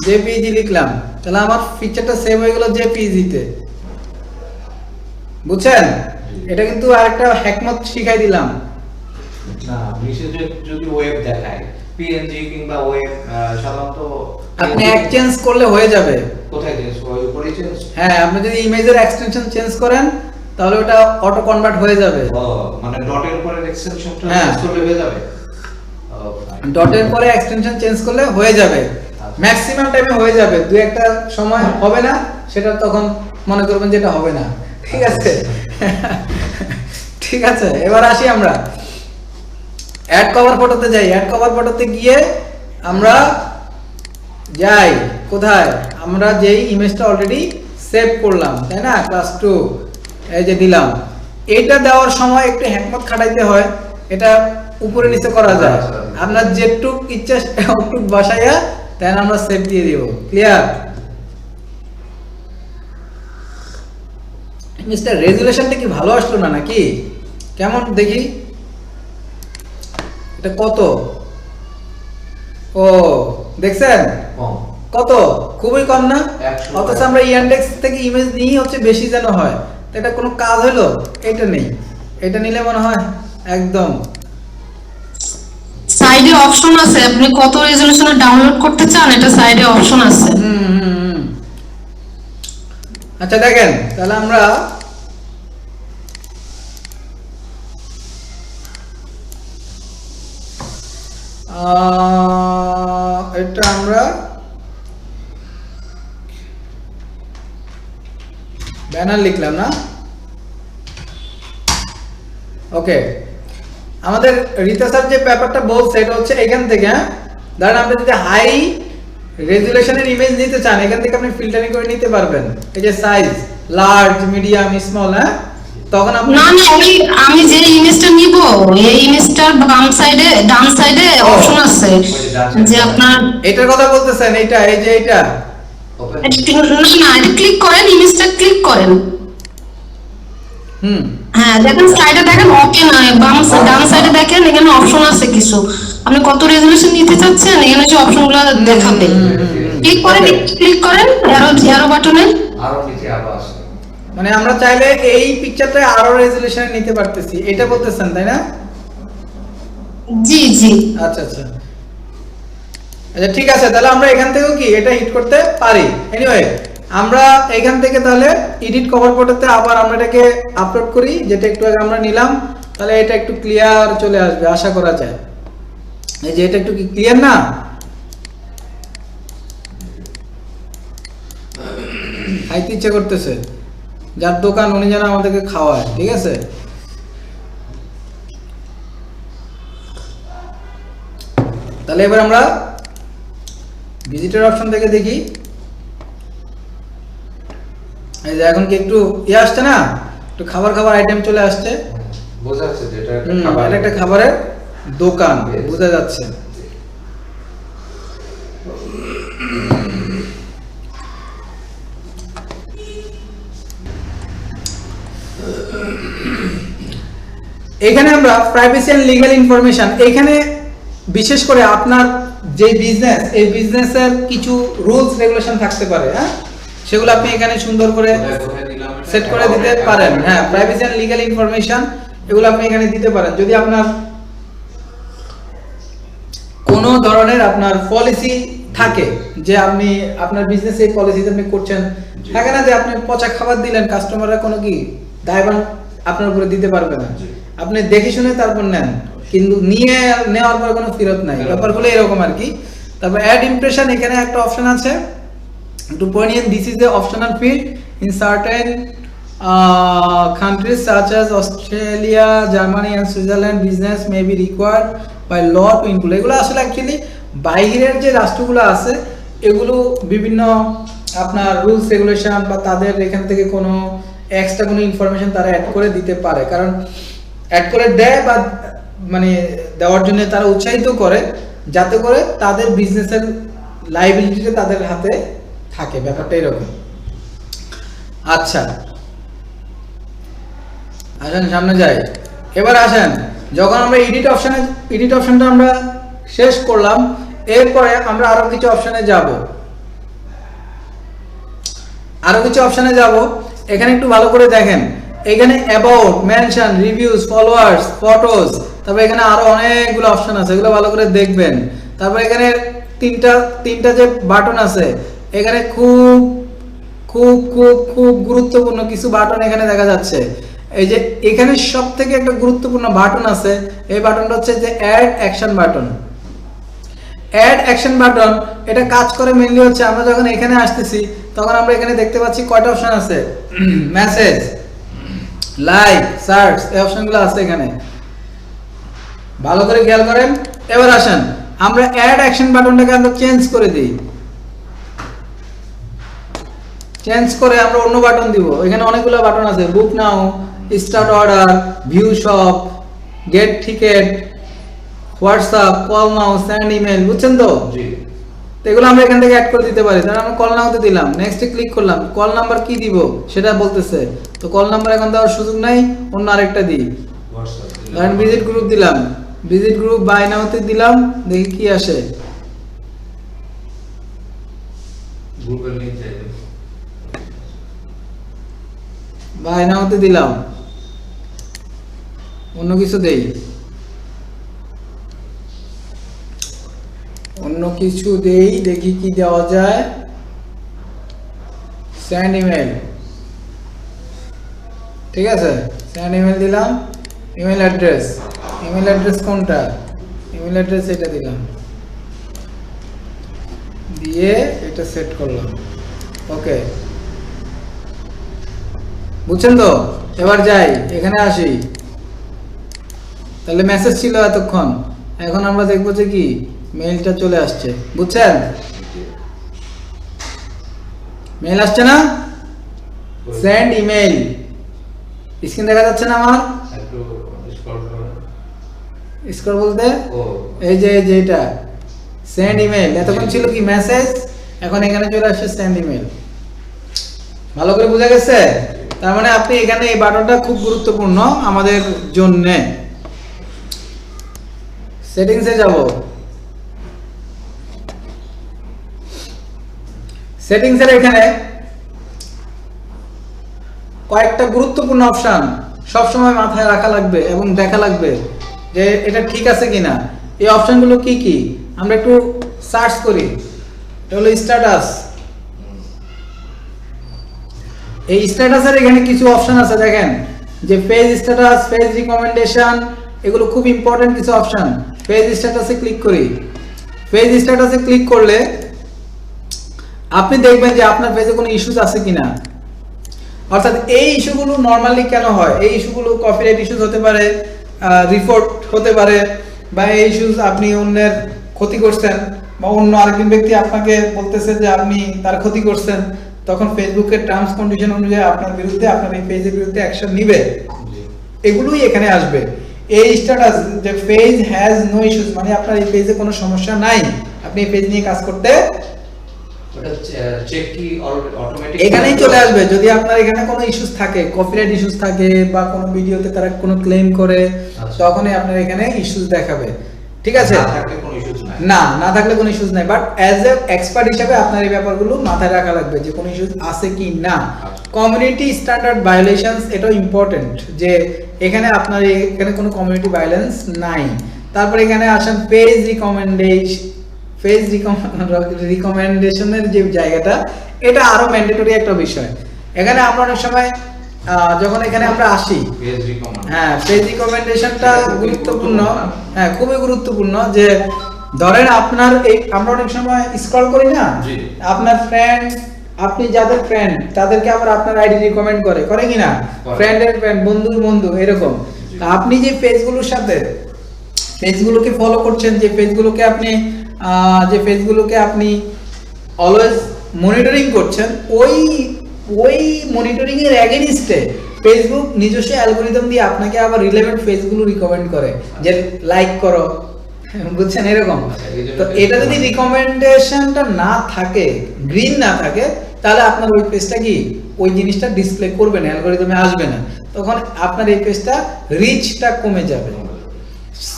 জেপিইজি লিখলাম, তাহলে আমার ফিচারটা সেভ হয়ে গেল জেপিইজি তে, বুঝছেন? এটা কিন্তু আরেকটা হ্যাকমত শিখাই দিলাম না। মেসেজে যদি ওয়েব দেখায় পিএনজি কিংবা ওয়েব, সাধারণত আপনি এক্সচেঞ্জ করলে হয়ে যাবে। কোথায় চেঞ্জ হবে? উপরে চেঞ্জ? হ্যাঁ, আপনি যদি ইমেজের এক্সটেনশন চেঞ্জ করেন তাহলে ওটা অটো কনভার্ট হয়ে যাবে। মানে ডটের উপরে এক্সটেনশনটা চেঞ্জ করলে হয়ে যাবে। ডটের পরে এক্সটেনশন চেঞ্জ করলে হয়ে যাবে, ম্যাক্সিমাম টাইমে হয়ে যাবে। দুই একটা সময় হবে না, সেটা তখন মনে করবেন যেটা হবে না, ঠিক আছে? ঠিক আছে, এবার আসি আমরা অ্যাড কভার ফটোতে যাই। অ্যাড কভার ফটোতে গিয়ে আমরা যাই কোথায়? আমরা যেই ইমেজটা অলরেডি সেভ করলাম, তাই না? ক্লাস 2 এই যে দিলাম। এটা দেওয়ার সময় একটু হ্যাকমত খাটাইতে হয়, এটা উপরে নিচে করা যায়। আপনার যেটুক ইচ্ছা ওটুক বসাইয়া দেন আমরা সেভ দিয়ে দিব। ক্লিয়ার? মিস্টার রেজুলেশনটা কি ভালো আসলো না নাকি? কেমন দেখি এটা কত? ও দেখছেন কত? খুবই কম না? অথচ আমরা ইয়ানডেক্স থেকে ইমেজ নিয়ে হচ্ছে বেশি যেন হয়, এটা কোনো কাজ হলো? এটা নেই, এটা নিলে মনে হয় একদম সাইডে অপশন আছে, আপনি কত রেজোলিউশনে ডাউনলোড করতে চান এটা সাইডে অপশন আছে। আচ্ছা দেখেন, তাহলে আমরা এটা আমরা ব্যানার লিখলাম না? ওকে, আমাদের রিসার্চের যে ব্যাপারটা বলছে এটা হচ্ছে এখান থেকে, হ্যাঁ ধরেন আপনি যদি হাই রেজুলেশনের ইমেজ নিতে চান এখান থেকে আপনি ফিল্টারিং করে নিতে পারবেন। এই যে সাইজ লার্জ, মিডিয়াম, স্মল, হ্যাঁ তখন আপনি না না আমি যে ইমেজটা নিব এই ইমেজটার ডান সাইডে অপশন আছে যে আপনার এটার কথা বলতেছেন, এইটা এই যে এইটা ওপেন না এটা ক্লিক করেন, ইমেজটা ক্লিক করেন। হ্যাঁ দেখেন স্লাইডে দেখেন ওপেন ডান সাইডে দেখেন এখানে অপশন আছে কিছু, আপনি কত রেজোলিউশন নিতে চাচ্ছেন এখানে যে অপশনগুলো দেখাবে, ক্লিক করেন অ্যারো বাটনে। আরো নিচে আবার আসে, মানে আমরা চাইলে এই পিকচারটা আরো রেজোলিউশন নিতে পারতেছি, এটা বলতেছেন তাই না? জি জি আচ্ছা আচ্ছা আচ্ছা ঠিক আছে, তাহলে আমরা এখান থেকেও কি এটা হিট করতে পারি। এনিওয়ে আমরা এখান থেকে তাহলে এডিট কভার ফটোতে আবার আমরা এটাকে আপলোড করি, যেটা একটু আগে আমরা নিলাম, তাহলে এটা একটু ক্লিয়ার চলে আসবে আশা করা যায়। এই যে এটা একটু কি ক্লিয়ার না? খাইতে ইচ্ছে করতেছে, যার দোকান উনি যেন আমাদেরকে খাওয়ায়, ঠিক আছে? তাহলে এবার আমরা ভিজিটর অপশন থেকে দেখি, এই যে এখন কি একটু আসছে না, একটু খাবার আইটেম চলে আসছে, বোঝা যাচ্ছে যে এটা একটা এটা একটা খাবারের দোকান বোঝা যাচ্ছে। এখানে আমরা প্রাইভেসি এন্ড লিগ্যাল ইনফরমেশন, এখানে বিশেষ করে আপনার যে বিজনেস, এই বিজনেসের কিছু রুলস রেগুলেশন থাকতে পারে, হ্যাঁ, সেগুলো আপনি এখানে সুন্দর করে সেট করে দিতে পারেন। হ্যাঁ, প্রাইভেসি এন্ড লিগ্যাল ইনফরমেশন এগুলো আপনি এখানে দিতে পারেন। যদি আপনার কোনো ধরনের আপনার পলিসি থাকে যে আপনি আপনার বিজনেসে এই পলিসিতে আপনি করছেন, থাকে না যে আপনি পচা খাবার দিলেন, কাস্টমাররা কোনো কি দায়ভার আপনার উপরে দিতে পারবে না, আপনি দেখে শুনে তারপর নেন, কিন্তু নেওয়ার পর কোনো ফেরত নাই, ব্যাপারগুলো এরকম আর কি। তারপর অ্যাড ইমপ্রেশন, এখানে একটা অপশন আছে, to point in this is the optional field in certain countries such as Australia, Germany and Switzerland business may be required by law to include, এগুলো আসলে অ্যাকচুয়ালি বাইরের যে রাষ্ট্রগুলো আছে এগুলো বিভিন্ন আপনার রুলস রেগুলেশন বা তাদের এখান থেকে কোনো এক্সট্রা কোনো ইনফরমেশন তারা অ্যাড করে দিতে পারে, কারণ অ্যাড করে দেয় বা মানে দেওয়ার জন্য তারা উৎসাহিত করে, যাতে করে তাদের বিজনেসের লাইবিলিটিটা তাদের হাতে থাকে, ব্যাপারটা এরকম। আচ্ছা আসেন সামনে যাই, এবার আসেন যখন আমরা এডিট অপশনটা আমরা শেষ করলাম, এরপরে আমরা আরো কিছু অপশনে যাব, এখানে একটু ভালো করে দেখেন, এখানে about, mention, reviews, followers, photos, তারপর এখানে আরো অনেকগুলো অপশন আছে, এগুলো ভালো করে দেখবেন। তারপর এখানে তিনটা যে বাটন আছে, এখানে খুব খুব খুব খুব গুরুত্বপূর্ণ কিছু বাটন এখানে দেখা যাচ্ছে। এই যে এখানে সবথেকে একটা গুরুত্বপূর্ণ বাটন আছে, এই বাটনটা হচ্ছে যে add action button. Add action button এটা কাজ করে মেইনলি হচ্ছে আমরা যখন এখানে আসতেছি তখন আমরা এখানে দেখতে পাচ্ছি কয়টা অপশন আছে, মেসেজ, লাইক, সার্চ, এই অপশনগুলো আছে এখানে, ভালো করে খেয়াল করেন। এবার আসেন আমরা অ্যাড অ্যাকশন বাটনটাকে আমরা চেঞ্জ করে দিই, চেঞ্জ করে আমরা অন্য বাটন দিব। এখানে অনেকগুলো বাটন আছে, book now, start order, view shop, get ticket, WhatsApp, call now, send email, বুঝছেন তো? জি। তো এগুলো আমরা এখান থেকে অ্যাড করে দিতে পারি। তাহলে আমরা কল নাওতে দিলাম, নেক্সটে ক্লিক করলাম, কল নাম্বার কি দিব সেটা বলতেছে, তো কল নাম্বার এখন দেওয়ার সুযোগ নাই, অন্য আরেকটা দিই। ধরেন ভিজিট গ্রুপ দিলাম, ভিজিট গ্রুপ বাই নাওতে দিলাম, দেখি কি আসে। গুগল লিংক চাইবে, বাই নাওতে দিলাম, অন্য কিছু দেই, দেখি কি দেওয়া যায়। সেন্ড ইমেল, ঠিক আছে, সেন্ড ইমেল দিলাম। ইমেল অ্যাড্রেস কোনটা, ইমেল অ্যাড্রেস এটা দিলাম, দিয়ে এটা সেট করলাম, ওকে, বুঝছেন তো? এবার যাই, এখানে আসি, তাহলে মেসেজ ছিল এতক্ষণ, এখন আমরা দেখবো যে কি মেইলটা চলে আসছে, বুঝছেন? মেইল আসছে না, সেন্ড ইমেল, স্ক্রিন দেখা যাচ্ছে না আমার? একটু স্ক্রল করুন। স্ক্রল বলতে ও এই যে যেটা সেন্ড ইমেল, এতক্ষণ ছিল কি মেসেজ, এখন এখানে চলে আসছে সেন্ড ইমেল। ভালো করে বোঝা গেছে? তার মানে আপনি এখানে এই বাটনটা খুব গুরুত্বপূর্ণ আমাদের জন্য। সেটিংসে যাব, সেটিংসের এখানে কয়েকটা গুরুত্বপূর্ণ অপশন সবসময় মাথায় রাখা লাগবে এবং দেখা লাগবে যে এটা ঠিক আছে কিনা। এই অপশনগুলো কি কি আমরা একটু সার্চ করি। এটা হলো স্ট্যাটাস। এই স্ট্যাটাসের এখানে কিছু অপশন আছে, দেখেন যে পেজ স্ট্যাটাস, পেজ রিকমেন্ডেশন, এগুলো খুব ইম্পর্টেন্ট কিছু অপশন। পেজ স্ট্যাটাসে ক্লিক করি। পেজ স্ট্যাটাসে ক্লিক করলে আপনি দেখবেন যে আপনার পেজে কোনো ইস্যুস আছে কিনা। অর্থাৎ এই ইস্যুগুলো নরমালি কেন হয়, এই ইস্যুগুলো কপিরাইট ইস্যুস হতে পারে, রিপোর্ট হতে পারে, বা এই ইস্যুস আপনি অন্যের ক্ষতি করছেন বা অন্য আরেকজন ব্যক্তি আপনাকে বলতেছে যে আপনি তার ক্ষতি করছেন, তখন ফেসবুকের টার্মস কন্ডিশন অনুযায়ী আপনার বিরুদ্ধে, আপনার এই পেজের বিরুদ্ধে অ্যাকশন নিবে। এগুলোই এখানে আসবে। এই স্ট্যাটাস যে পেজ হ্যাজ নো ইস্যুস, মানে আপনার এই পেজে কোনো সমস্যা নাই, আপনি এই পেজ নিয়ে কাজ করতে, ওটা চেক কি অটোমেটিক এখানেই চলে আসবে। যদি আপনার এখানে কোনো ইস্যুস থাকে, কপিরাইট ইস্যুস থাকে বা কোনো ভিডিওতে তারা কোনো ক্লেম করে, আচ্ছা। তখনই আপনার এখানে ইস্যুস দেখাবে। ঠিক আছে? না থাকলে কোনো ইস্যুস নাই। না থাকলে কোনো ইস্যুস নাই, বাট অ্যাজ এ এক্সপার্ট হিসেবে আপনার এই ব্যাপারগুলো মাথায় রাখা লাগবে যে কোনো ইস্যুস আছে কি না। কমিউনিটি স্ট্যান্ডার্ড ভায়োলেশনস, এটাও ইম্পর্টেন্ট যে এখানে আপনার এখানে কোনো কমিউনিটি ভায়োলেন্স নাই। তারপর এখানে আসেন পেজ রিকমেন্ডেশনের যে জায়গাটা, এটা আরো ম্যান্ডেটরি একটা বিষয়। এখানে আমরা অনেক সময় যখন এখানে আমরা আসি, পেজ রিকমেন্ড, হ্যাঁ পেজ রিকমেন্ডেশনটা গুরুত্বপূর্ণ, হ্যাঁ খুবই গুরুত্বপূর্ণ। যে ধরেন আপনার এই, আমরা অনেক সময় স্ক্রল করি না, জি। আপনার ফ্রেন্ড, আপনি যাদের ফ্রেন্ড তাদেরকে আবার আপনার আইডি রিকমেন্ড করে কিনা, করে। ফ্রেন্ডের ফ্রেন্ড, বন্ধুর বন্ধু, এরকম। তা আপনি যে পেজগুলোর সাথে পেজগুলোকে ফলো করছেন, যে পেজগুলোকে আপনি অলওয়েজ মনিটরিং করছেন, ওই মনিটরিং এর এগেইনস্টে ফেসবুক নিজস্ব অ্যালগরিদম দিয়ে আপনাকে আবার রিলেভেন্ট পেজগুলো রিকমেন্ড করে, যে লাইক করো, বুঝছেন এরকম। তো এটা যদি রিকমেন্ডেশনটা না থাকে, গ্রিন না থাকে, তাহলে আপনার ওই পেজটা কি ওই জিনিসটা ডিসপ্লে করবে না, অ্যালগরিদমে আসবে না, তখন আপনার এই পেজটা রিচটা কমে যাবে।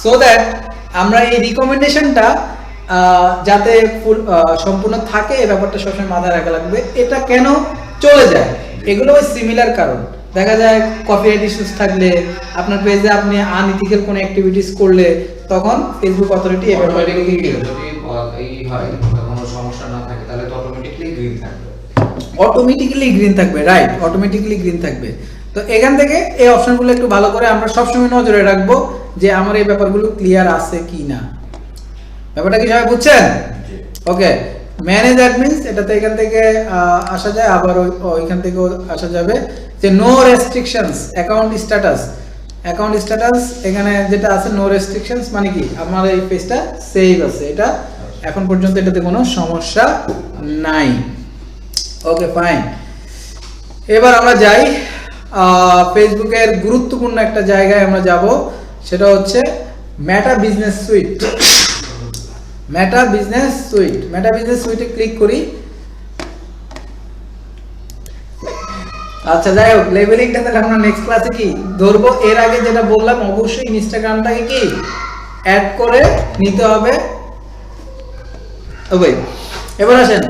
সো দ্যাট আমরা এই রিকমেন্ডেশনটা যাতে সম্পূর্ণ থাকে, এই ব্যাপারটা সবসময় মাথায় রাখা লাগবে। এটা কেন চলে যায়, এগুলো ওই সিমিলার কারণ। দেখা যায় কপিরাইট ইস্যুস থাকলে, আপনার পেজে আপনি আনইথিক্যাল কোনো অ্যাক্টিভিটিস করলে, তখন ফেসবুক অথরিটি এই ব্যাপারগুলো অটোমেটিকলি যদি এই হয় কোনো সমস্যা না থাকে, তাহলে তো অটোমেটিকলি গ্রিন থাকবে। অটোমেটিক্যালি গ্রিন থাকবে, রাইট, অটোমেটিক্যালি গ্রিন থাকবে। তো এখান থেকে এই অপশনগুলো একটু ভালো করে আমরা সবসময় নজরে রাখবো যে আমার এই ব্যাপারগুলো ক্লিয়ার আছে কি না। ব্যাপারটা কি সবাই বুঝছেন? ওকে, ম্যানেজ অ্যাডমিনস, এটাতে এখান থেকে আসা যায়, আবার ওইখান থেকেও আসা যাবে। যে নো রেস্ট্রিকশনস, অ্যাকাউন্ট স্ট্যাটাস এখানে যেটা আছে নো রেস্ট্রিকশনস, মানে কি আমার এই পেজটা সেভ আছে, এটা এখন পর্যন্ত এটাতে কোনো সমস্যা নাই। ওকে ফাইন, এবার আমরা যাই ফেসবুকের গুরুত্বপূর্ণ একটা জায়গায় আমরা যাব, সেটা হচ্ছে Meta business suite. Meta business সুইটে ক্লিক করি। আচ্ছা যাই হোক, লেবেলিংটা তাহলে আমরা নেক্সট ক্লাসে কি ধরবো। এর আগে যেটা বললাম, অবশ্যই ইনস্টাগ্রামটাকে কি অ্যাড করে নিতে হবে। ওকে, এবার আসেন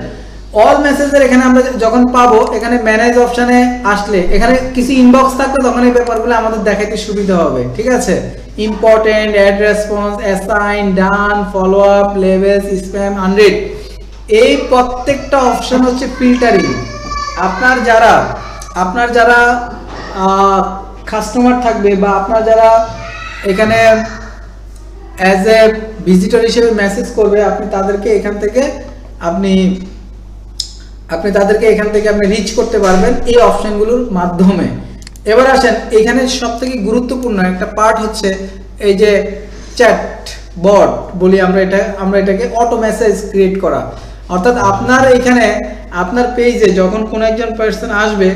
অল মেসেজের এখানে আমরা যখন পাবো, এখানে ম্যানেজ অপশনে আসলে এখানে কিছু ইনবক্স থাকবে, তখন এই ব্যাপারগুলো আমাদের দেখাতে সুবিধা হবে। ঠিক আছে, important, add response, assign, done, follow up, labels, spam, unread, এই প্রত্যেকটা অপশন হচ্ছে ফিল্টারিং। আপনার যারা কাস্টমার থাকবে বা আপনার যারা এখানে অ্যাজ এ ভিজিটর হিসেবে মেসেজ করবে, আপনি তাদেরকে এখান থেকে আপনি রিচ করতে পারবেন এই অপশনগুলোর মাধ্যমে। এবার আসেন, এখানে সবথেকে গুরুত্বপূর্ণ একটা পার্ট হচ্ছে এই যে চ্যাট বট বলি আমরা এটাকে অটো মেসেজ ক্রিয়েট করা। অর্থাৎ আপনার এখানে আপনার পেজে যখন কোনো একজন পার্সন আসবে,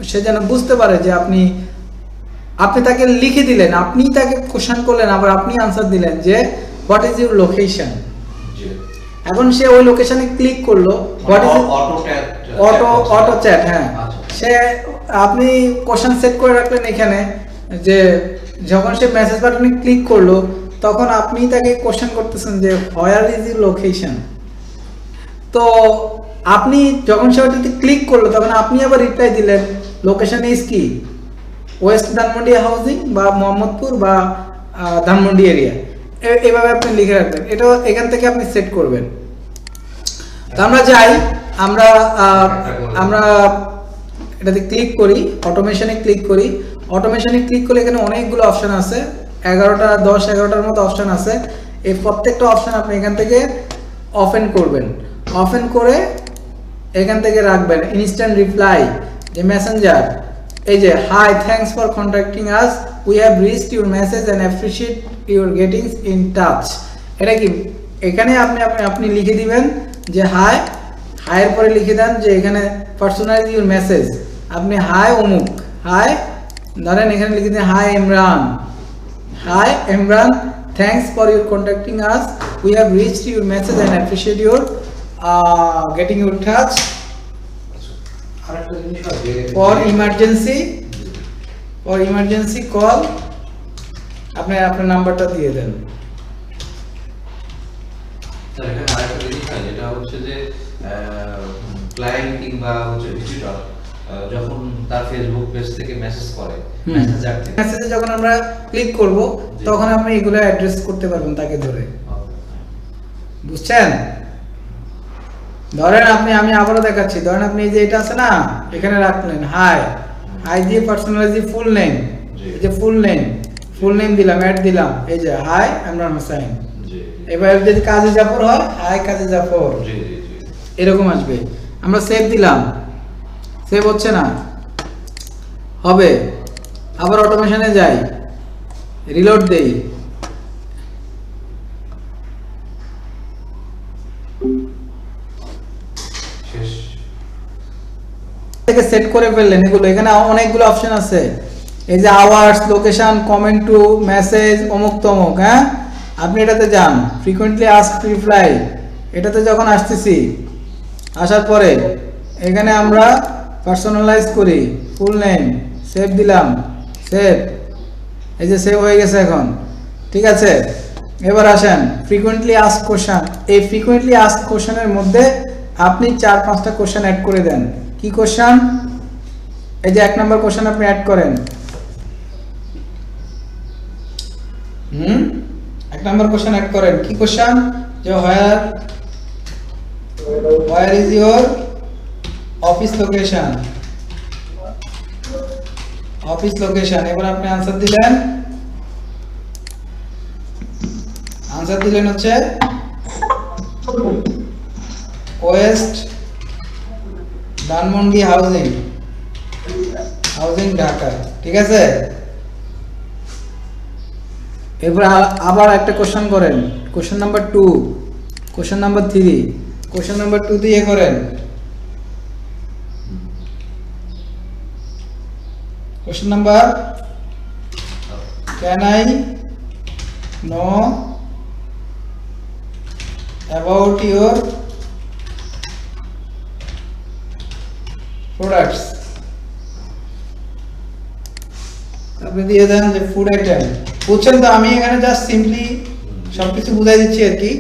সে যেন বুঝতে পারে যে আপনি তাকে লিখে দিলেন, আপনি তাকে কোশ্চেন করলেন, আবার আপনি আনসার দিলেন যে হোয়াট ইজ ইউর লোকেশন। জি। এখন সে ওই লোকেশনে ক্লিক করলো, হোয়াট ইজ অটো চ্যাট, হ্যাঁ। আচ্ছা। সে আপনি কোশ্চেন সেট করে রাখলেন এখানে, যে যখন সে মেসেজ বাটনে ক্লিক করলো তখন আপনি তাকে কোশ্চেন করতেছেন যে হোয়ার ইজ ইউর লোকেশন। তো আপনি যখন সে ওটাতে ক্লিক করলো তখন আপনি আবার রিপ্লাই দিলেন লোকেশন ইজ কি, ওয়েস্ট ধানমন্ডি হাউজিং বা মোহাম্মদপুর বা ধানমন্ডি এরিয়া, এভাবে আপনি লিখে রাখবেন। এটা এখান থেকে আপনি সেট করবেন। তো আমরা যাই, আমরা এটাতে ক্লিক করি, অটোমেশনে ক্লিক করি। অটোমেশনে ক্লিক করলে এখানে অনেকগুলো অপশন আছে, 11টার মতো অপশন আছে। এই প্রত্যেকটা অপশন আপনি এখান থেকে ওপেন করবেন, ওপেন করে এখান থেকে রাখবেন ইনস্ট্যান্ট রিপ্লাই, যে মেসেঞ্জার, এই যে hi thanks for contacting us, we have reached your message and appreciate your getting in touch. এটা কি, এখানে আপনি লিখে দিবেন যে হাই, হাইয়ের পরে লিখে দেন যে এখানে পার্সোনালাইজ ইউর মেসেজ, আপনি হাই অমুক, হাই ধরেন এখানে লিখে দিন hi Imran, hi Imran, thanks for your contacting us, we have reached your message and appreciate your getting your touch আরেকটা জিনিস হবে ফর ইমার্জেন্সি কল, আপনি আপনার নাম্বারটা দিয়ে দেন। স্যার এখানে আরেকটা জিনিস হয় যেটা হচ্ছে যে ক্লায়েন্ট কিংবা হচ্ছে ভিজিটর যখন তার ফেসবুক পেজ থেকে মেসেজ করে, মেসেঞ্জার থেকে মেসেজে যখন আমরা ক্লিক করব তখন আপনি এগুলো অ্যাড্রেস করতে পারবেন তাকে ধরে, বুঝছেন? ধরেন আমি আবারও দেখাচ্ছি, ধরেন আপনি এই যে এটা আছে না, এখানে রাখলেন হাই, হাই দিয়ে পার্সোনালাইজ ফুল নেম, এই যে ফুল নেম দিলাম, অ্যাড দিলাম, এই যে হাই ইমরান হোসেন। এবার যদি কাজী জাফর হয়, হাই কাজী জাফর, এরকম আসবে। আমরা সেভ দিলাম, সেভ হচ্ছে না, হবে। আবার অটোমেশনে যাই, রিলোড দেই, শেষ। থেকে সেট করে ফেললেন এগুলো। এখানে অনেকগুলো অপশন আছে, এই যে hours, location, comment to, message, অমুক তমুক, হ্যাঁ। আপনি এটাতে যান, ফ্রিকোয়েন্টলি আস্ক রিপ্লাই, এটাতে যখন আসতেছি, আসার পরে এখানে আমরা পার্সোনালাইজ করি, ফুল নেম, সেভ দিলাম, সেভ, এই যে সেভ হয়ে গেছে এখন, ঠিক আছে। এবার আসেন ফ্রিকোয়েন্টলি আস্ক কোশ্চেন, এই ফ্রিকোয়েন্টলি আস্ক কোশ্চেনের মধ্যে আপনি 4-5টা কোশ্চেন অ্যাড করে দেন। কি কোশ্চেন? এই যে 1 নম্বর কোশ্চেন আপনি অ্যাড করেন, 1 নম্বর কোশ্চেন অ্যাড করেন। কি কোশ্চেন? যে where is your office location, office location. এবার আপনি আনসার দিলেন, হচ্ছে ওয়েস্ট ধানমন্ডি হাউজিং ঢাকা, ঠিক আছে। এবার আবার একটা কোশ্চেন করেন, question number 2, question number 3, question number 2 দিয়ে করেন। Question number, can I know about your products, আপনি দিয়ে দেন যে ফুড আইটেম। বুঝছেন তো? আমি এখানে জাস্ট সিম্পলি সবকিছু বুঝাই দিচ্ছি আর কি,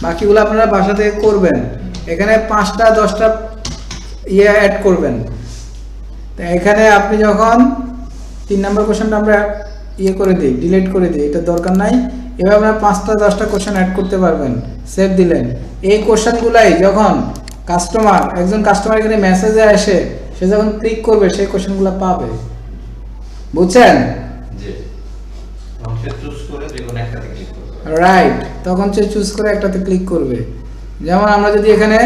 বাকিগুলো আপনারা বাসা থেকে করবেন। এখানে 5টা 10টা অ্যাড করবেন। তো এখানে আপনি যখন 3 নম্বর কোশ্চেনটা আমরা করে দিই, ডিলিট করে দিই, এটা দরকার নাই। এবার আপনারা 5টা 10টা কোশ্চেন অ্যাড করতে পারবেন, সেভ দিলেন। এই কোশ্চেনগুলাই যখন একজন কাস্টমার এখানে মেসেজে আসে, সে যখন ক্লিক করবে সেই কোশ্চেনগুলো পাবে, বুঝছেন? রাইট, তখন সে চুজ করে একটাতে ক্লিক করবে। যেমন আমরা যদি এখানে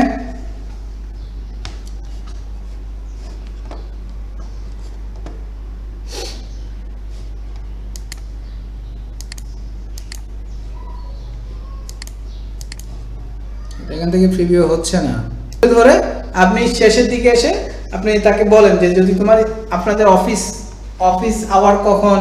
এখান থেকে প্রিভিউ হচ্ছে না, ধরে আপনি শেষের দিকে এসে আপনি তাকে বলেন যে যদি তোমার আপনাদের অফিস আওয়ার কখন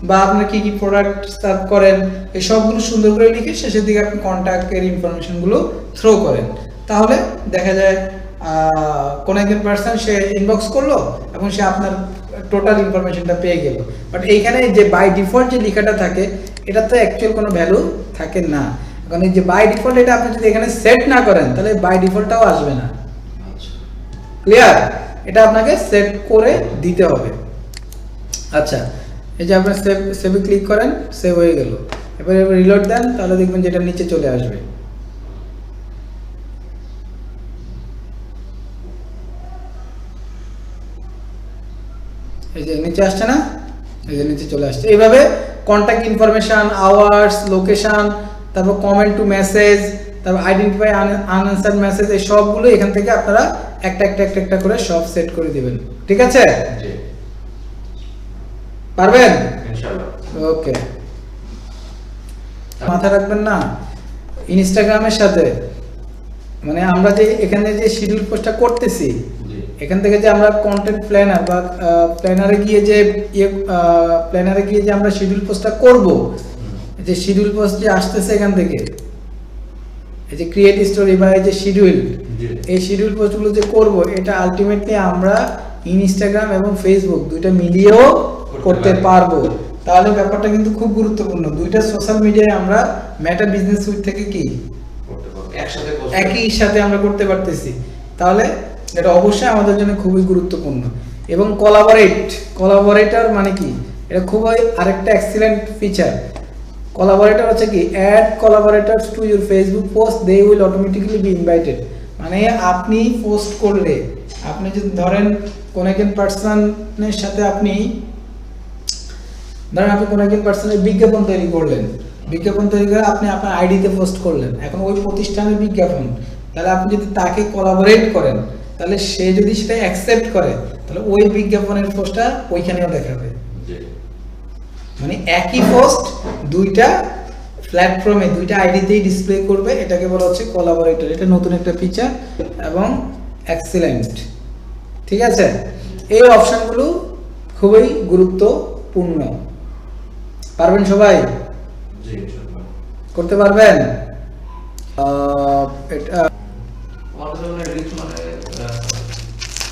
বা আপনারা কি কি প্রোডাক্ট সার্ভ করেন এই সবগুলো সুন্দর করে লিখে শেষের দিকে আপনি কন্ট্যাক্টের ইনফরমেশনগুলো থ্রো করেন, তাহলে দেখা যায় কোন একজন পার্সন সে ইনবক্স করলো এবং সে আপনার টোটাল ইনফরমেশনটা পেয়ে গেল। বাট এইখানে যে বাই ডিফল্ট যে লেখাটা থাকে এটা তো অ্যাকচুয়াল কোনো ভ্যালু থাকে না। কারণ এই যে বাই ডিফল্ট এটা আপনি যদি এখানে সেট না করেন তাহলে বাই ডিফল্টটাও আসবে না। ক্লিয়ার? এটা আপনাকে সেট করে দিতে হবে। আচ্ছা, এই যে আপনি সেভে ক্লিক করেন, সেভ হয়ে গেল। এবারে রিলোড দেন, তাহলে দেখবেন যেটা নিচে চলে আসবে। এই যে নিচে আসছে না, এই যে নিচে চলে আসছে। এইভাবে কন্ট্যাক্ট ইনফরমেশন, আওয়ার্স, লোকেশন, তারপর কমেন্ট টু মেসেজ, তারপর আইডেন্টিফাই আনআনসার্ড মেসেজ, এই সবগুলো এখান থেকে আপনারা একটা করে সব সেট করে দিবেন। ঠিক আছে? জি, পারবেন? ইনশাআল্লাহ। ওকে, মাথায় রাখবেন না ইনস্টাগ্রামের সাথে মানে আমরা যে এখানে যে শিডিউল পোস্টটা করতেছি জি, এখান থেকে যে আমরা কন্টেন্ট প্ল্যানার বা প্ল্যানারে গিয়ে যে আমরা শিডিউল পোস্টটা করব, যে শিডিউল পোস্ট যে আসতেছে এখান থেকে এই যে ক্রিয়েট স্টোরি বা এই যে শিডিউল, জি, এই শিডিউল পোস্টগুলো যে করব এটা আলটিমেটলি আমরা ইনস্টাগ্রাম এবং ফেসবুক দুইটা মিলিয়েও করতে পারবো। তাহলে ব্যাপারটা কিন্তু খুব গুরুত্বপূর্ণ। দুইটা সোশ্যাল মিডিয়ায় আমরা মেটা বিজনেস সুইট থেকে কি করতে পারবো, একসাথে করতে একই সাথে আমরা করতে পারতেছি, তাহলে এটা অবশ্যই আমাদের জন্য খুবই গুরুত্বপূর্ণ। এবং কোলাবোরেটর মানে কি, এটা খুবই আরেকটা এক্সিলেন্ট ফিচার। কোলাবোরেটর হচ্ছে কি, add collaborators to your Facebook post, they will automatically be invited. মানে আপনি পোস্ট করলে, আপনি যদি ধরেন কোন একজন পার্সনের সাথে আপনি কোন একজন পার্সনের বিজ্ঞাপন তৈরি করলেন, বিজ্ঞাপন তৈরি করে আপনি আপনার আইডিতে পোস্ট করলেন, এখন ওই প্রতিষ্ঠানের বিজ্ঞাপন, তাহলে আপনি যদি তাকে কোলাবোরেট করেন তাহলে সে যদি সেটা অ্যাকসেপ্ট করে তাহলে ওই বিজ্ঞাপনের পোস্টটা ওইখানেও দেখাবে। জি, মানে একই পোস্ট দুইটা প্ল্যাটফর্মে দুইটা আইডিতেই ডিসপ্লে করবে, এটাকে বলা হচ্ছে কোলাবোরেটর। এটা নতুন একটা ফিচার এবং এক্সিলেন্ট। ঠিক আছে? এই অপশনগুলো খুবই গুরুত্বপূর্ণ। পারবেন সবাই? জি, ইনশাআল্লাহ। করতে পারবেন? এটা আমাদের জন্য রিচ মানে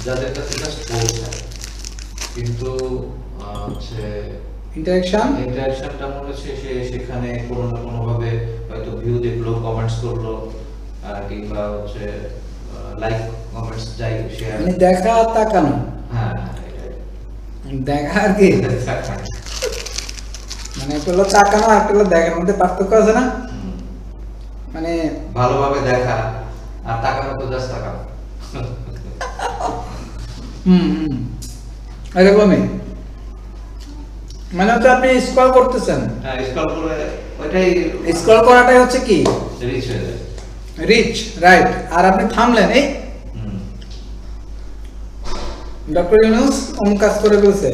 যাদের কাছে জাস্ট পৌঁছায় কিন্তু হচ্ছে ইন্টারেকশনটা মনে হচ্ছে সে সেখানে কোনো না কোনো ভাবে হয়তো ভিউ দেখলো, কমেন্টস করলো, কিংবা হচ্ছে লাইক কমেন্টস যাই শেয়ার, মানে দেখা তাকানো, হ্যাঁ দেখা আর কি, মানে একটা হলো তাকানো আর একটা হলো দেখার মধ্যে পার্থক্য আছে না? মানে ভালোভাবে দেখা আর তাকানো তো জাস্ট তাকানো। এরকমই, মানে হচ্ছে আপনি স্ক্রল করতেছেন, হ্যাঁ, স্ক্রল করে ওইটাই স্ক্রল করাটাই হচ্ছে কি রিচ হয়ে যায়। Rich, right. আর আপনি থামলেন, এই ডক্টর ইউনূস অমুক কাজ করে ফেলছে,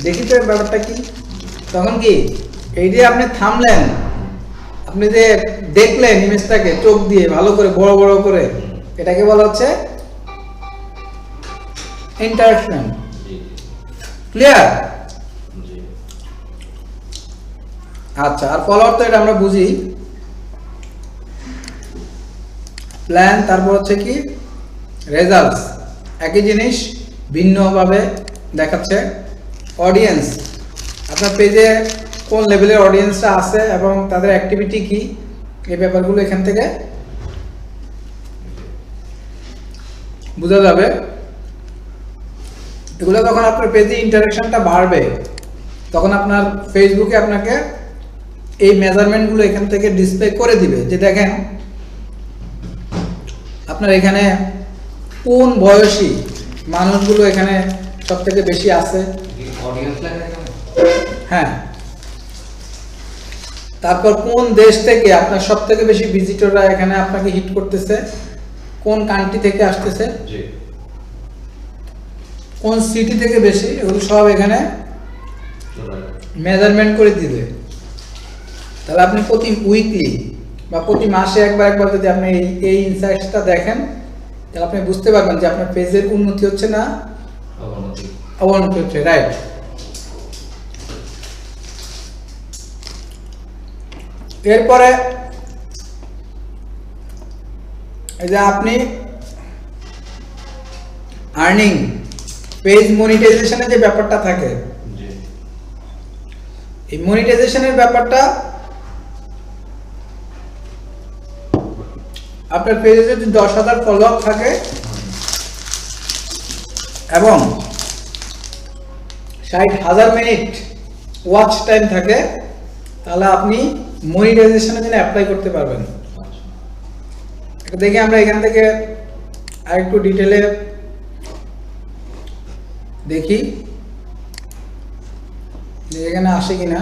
দেখি তো ব্যাপারটা কি, তখন কি এই যে আপনি থামলেন, আপনি যে দেখলেন ইমেজটাকে চোখ দিয়ে ভালো করে বড় বড় করে, এটাকে বলা হচ্ছে ইন্টারঅ্যাকশন। ক্লিয়ার? আচ্ছা, আর ফলোয়ার তো এটা আমরা বুঝি, প্ল্যান, তারপর হচ্ছে কি রেজাল্টস, একই জিনিস ভিন্নভাবে দেখাচ্ছে। অডিয়েন্স, আপনার পেজে কোন লেভেলের অডিয়েন্সটা আছে এবং তাদের অ্যাক্টিভিটি কি, এই ব্যাপারগুলো এখান থেকে বোঝা যাবে। এগুলো যখন আপনার পেজে ইন্টারেকশনটা বাড়বে তখন আপনার ফেসবুকে আপনাকে এই মেজারমেন্টগুলো এখান থেকে ডিসপ্লে করে দিবে, যে দেখেন আপনার এখানে কোন বয়সী মানুষগুলো এখানে সব থেকে বেশি আছে। হ্যাঁ, তারপর কোন দেশ থেকে আপনার সব থেকে বেশি ভিজিটররা এখানে আপনাকে হিট করতেছে, কোন কান্ট্রি থেকে আসতেছে, কোন সিটি থেকে বেশি, এগুলো সব এখানে মেজারমেন্ট করে দিবে। তাহলে আপনি প্রতি উইকলি বা প্রতি মাসে একবার যদি আপনি এই ইনসাইটসটা দেখেন তাহলে আপনি বুঝতে পারবেন যে আপনার পেজের উন্নতি হচ্ছে না অবনতি হচ্ছে, রাইট। এরপরে এই যে আপনি আর্নিং পেজ মনিটাইজেশনের যে ব্যাপারটা থাকে, এই মনিটাইজেশনের ব্যাপারটা আপনার পেজে যদি 10,000 ফলোয়ার থাকে এবং 60,000 মিনিট ওয়াচ টাইম থাকে, তাহলে আপনি মনিটাইজেশনের জন্য অ্যাপ্লাই করতে পারবেন। এটা দেখে আমরা এখান থেকে আরেকটু ডিটেলে দেখি যে এখানে আসে কিনা।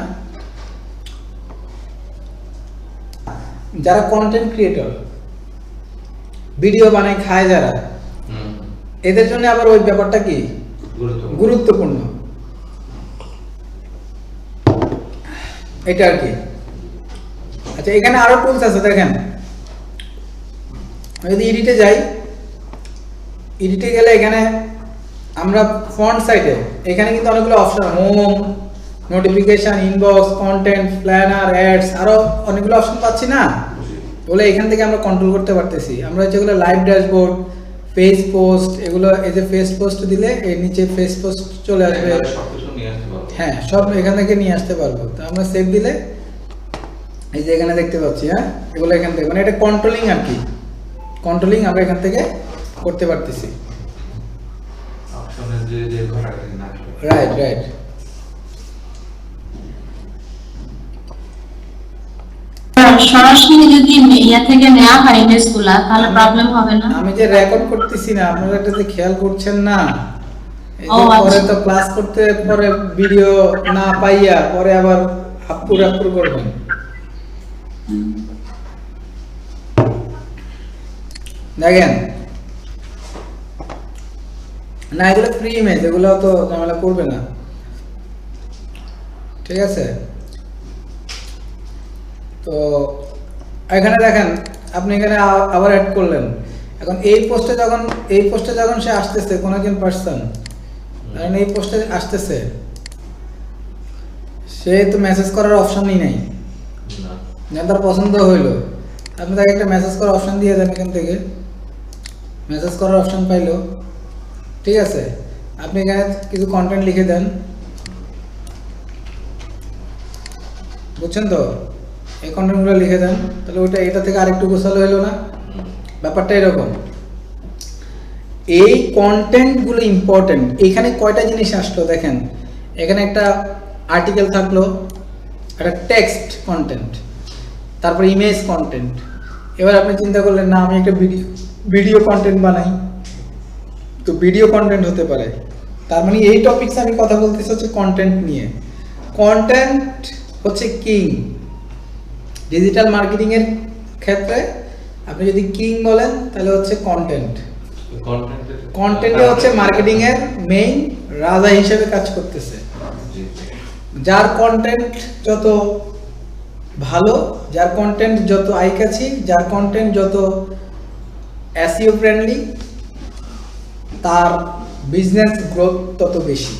যারা কন্টেন্ট ক্রিয়েটর, ভিডিও বানায় খায় যারা, এদের জন্য আবার ওই ব্যাপারটা কি গুরুত্বপূর্ণ, এটা আর কি। আচ্ছা, এখানে আরো টুলস আছে দেখেন। যদি এডিটে যাই, এডিটে গেলে এখানে আমরা ফন্ট সাইডে এখানে কিন্তু অনেকগুলো option, home, notification, inbox, content, planner, ads, আরো অনেকগুলো অপশন পাচ্ছি না, বলে এখান থেকে আমরা কন্ট্রোল করতে পারতেছি। আমরা যেগুলো লাইভ ড্যাশবোর্ড, ফেস পোস্ট, এগুলো এই যে ফেস পোস্ট দিলে এর নিচে ফেস পোস্ট চলে আসবে, হ্যাঁ সব এখান থেকে নিয়ে আসতে পারবো। তো আমরা সেভ দিলে এই যে এখানে দেখতে পাচ্ছি, হ্যাঁ এগুলো এখান থেকে, মানে এটা কন্ট্রোলিং আর কি, কন্ট্রোলিং আমরা এখান থেকে করতে পারতেছি। Right right. সরাসরি যদি ইয়া থেকে নেওয়া হয় ইমেজগুলা তাহলে প্রবলেম হবে না? আমি যে রেকর্ড করতেছি না, আপনারা এটাতে খেয়াল করছেন না। এই ও যে আচ্ছা। পরে তো ক্লাস করতে পরে ভিডিও না পাইয়া পরে আবার আপলোড করবেন। দেখেন না, এগুলো ফ্রি ইমেজ, এগুলো তো ঝামেলা করবে না, ঠিক আছে। তো এখানে দেখেন আপনি এখানে আবার অ্যাড করলেন। এখন এই পোস্টে যখন সে আসতেছে কোন একজন পার্সন, কারণ এই পোস্টে আসতেছে, সে তো মেসেজ করার অপশনই নাই, না তার পছন্দ হইলো, আপনি তাকে একটা মেসেজ করার অপশন দিয়ে দেন, এখান থেকে মেসেজ করার অপশন পাইলো, ঠিক আছে। আপনি এখানে কিছু কন্টেন্ট লিখে দেন, বুঝছেন তো, এই কন্টেন্টগুলো লিখে দেন, তাহলে ওইটা এটা থেকে আরেকটু গোছালো হলো না, ব্যাপারটা এরকম। এই কন্টেন্টগুলো ইম্পর্টেন্ট। এখানে কয়টা জিনিস আসলো দেখেন, এখানে একটা আর্টিকেল থাকলো, একটা টেক্সট কন্টেন্ট, তারপর ইমেজ কন্টেন্ট। এবার আপনি চিন্তা করলেন না আমি একটা ভিডিও কন্টেন্ট বানাই, তো ভিডিও কন্টেন্ট হতে পারে। তার মানে এই টপিকস আমি কথা বলতেছি হচ্ছে কন্টেন্ট নিয়ে। কন্টেন্ট হচ্ছে কিং ডিজিটাল মার্কেটিং এর ক্ষেত্রে। আপনি যদি কিং বলেন তাহলে হচ্ছে কন্টেন্ট। কন্টেন্টে হচ্ছে মার্কেটিং এর মেইন রাজা হিসেবে কাজ করতেছে। যার কন্টেন্ট যত ভালো, যার কন্টেন্ট যত আই ক্যাচি, যার কন্টেন্ট যত এসইও ফ্রেন্ডলি, তার বিজনেস গ্রোথ তত বেশি।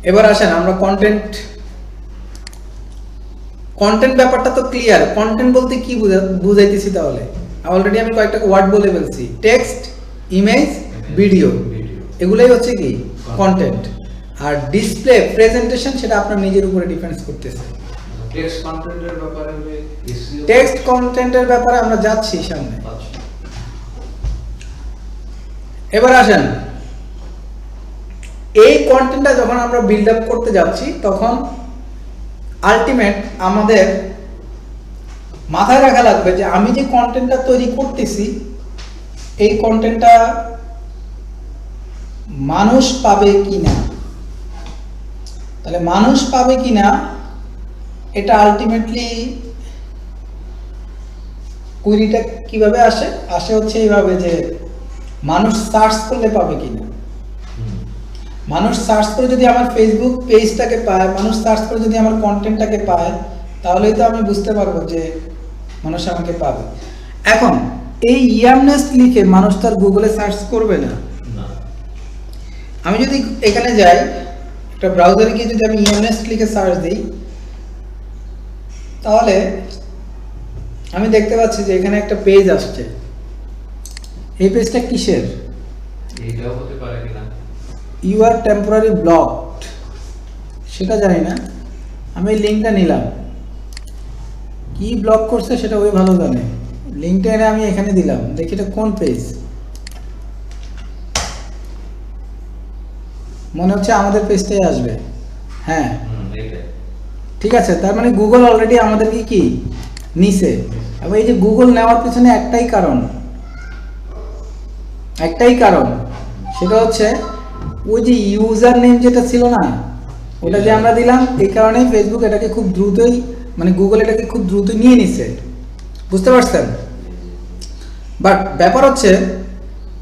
এবার আসেন আমরা কন্টেন্ট ব্যাপারটা তো ক্লিয়ার। কন্টেন্ট বলতে কি বুঝাইতেছি তাহলে? অলরেডি আমি কয়েকটা ওয়ার্ড বলে ফেলছি, টেক্সট, ইমেজ, ভিডিও, এগুলাই হচ্ছে কি কন্টেন্ট। আর ডিসপ্লে, প্রেজেন্টেশন, সেটা আপনার নিজের উপরে ডিপেন্ডস করতেছে। টেক্সট কন্টেন্টের ব্যাপারে আমরা যাচ্ছি সামনে। এবার আসেন, এই কন্টেন্টটা যখন আমরা বিল্ড আপ করতে যাচ্ছি তখন আলটিমেট আমাদের মাথায় রাখা লাগবে যে আমি যে কন্টেন্টটা তৈরি করতেছি এই কন্টেন্টটা মানুষ পাবে কিনা। তাহলে মানুষ পাবে কিনা এটা আলটিমেটলি কুইরিটা কিভাবে আসে হচ্ছে এইভাবে যে মানুষ সার্চ করলে পাবে কিনা। মানুষ সার্চ করে যদি আমার ফেসবুক পেজটাকে পায়, মানুষ সার্চ করে যদি আমার কন্টেন্টটাকে পায়, তাহলেই তো আমি বুঝতে পারবো যে মানুষ আমাকে পাবে। এখন এই ইয়ামনেস্ট লিখে মানুষ তার গুগলে সার্চ করবে না। না। আমি যদি এখানে যাই, একটা ব্রাউজারে গিয়ে যদি আমি ইয়ামনেস্ট লিখে সার্চ দিই, তাহলে আমি দেখতে পাচ্ছি যে এখানে একটা পেজ আসছে। এই পেজটা কিসের? এইটাও হতে পারে কিনা। ইউ আর টেম্পোরারি ব্লকড, সেটা জানি না। আমি এই লিঙ্কটা নিলাম, কি ব্লক করছে সেটা ওই ভালো জানে। লিঙ্কটা এনে আমি এখানে দিলাম, দেখি এটা কোন পেজ। মনে হচ্ছে আমাদের পেজটাই আসবে। হ্যাঁ এইটাই। ঠিক আছে, তার মানে গুগল অলরেডি আমাদেরকে কি নিছে। এবং এই যে গুগল নেওয়ার পিছনে একটাই কারণ, সেটা হচ্ছে ওই যে ইউজার নেম যেটা ছিল না, ওটা যে আমরা দিলাম, এই কারণেই ফেসবুক এটাকে খুব দ্রুতই, মানে গুগল এটাকে খুব দ্রুত নিয়ে নিছে। বুঝতে পারছেন? বাট ব্যাপার হচ্ছে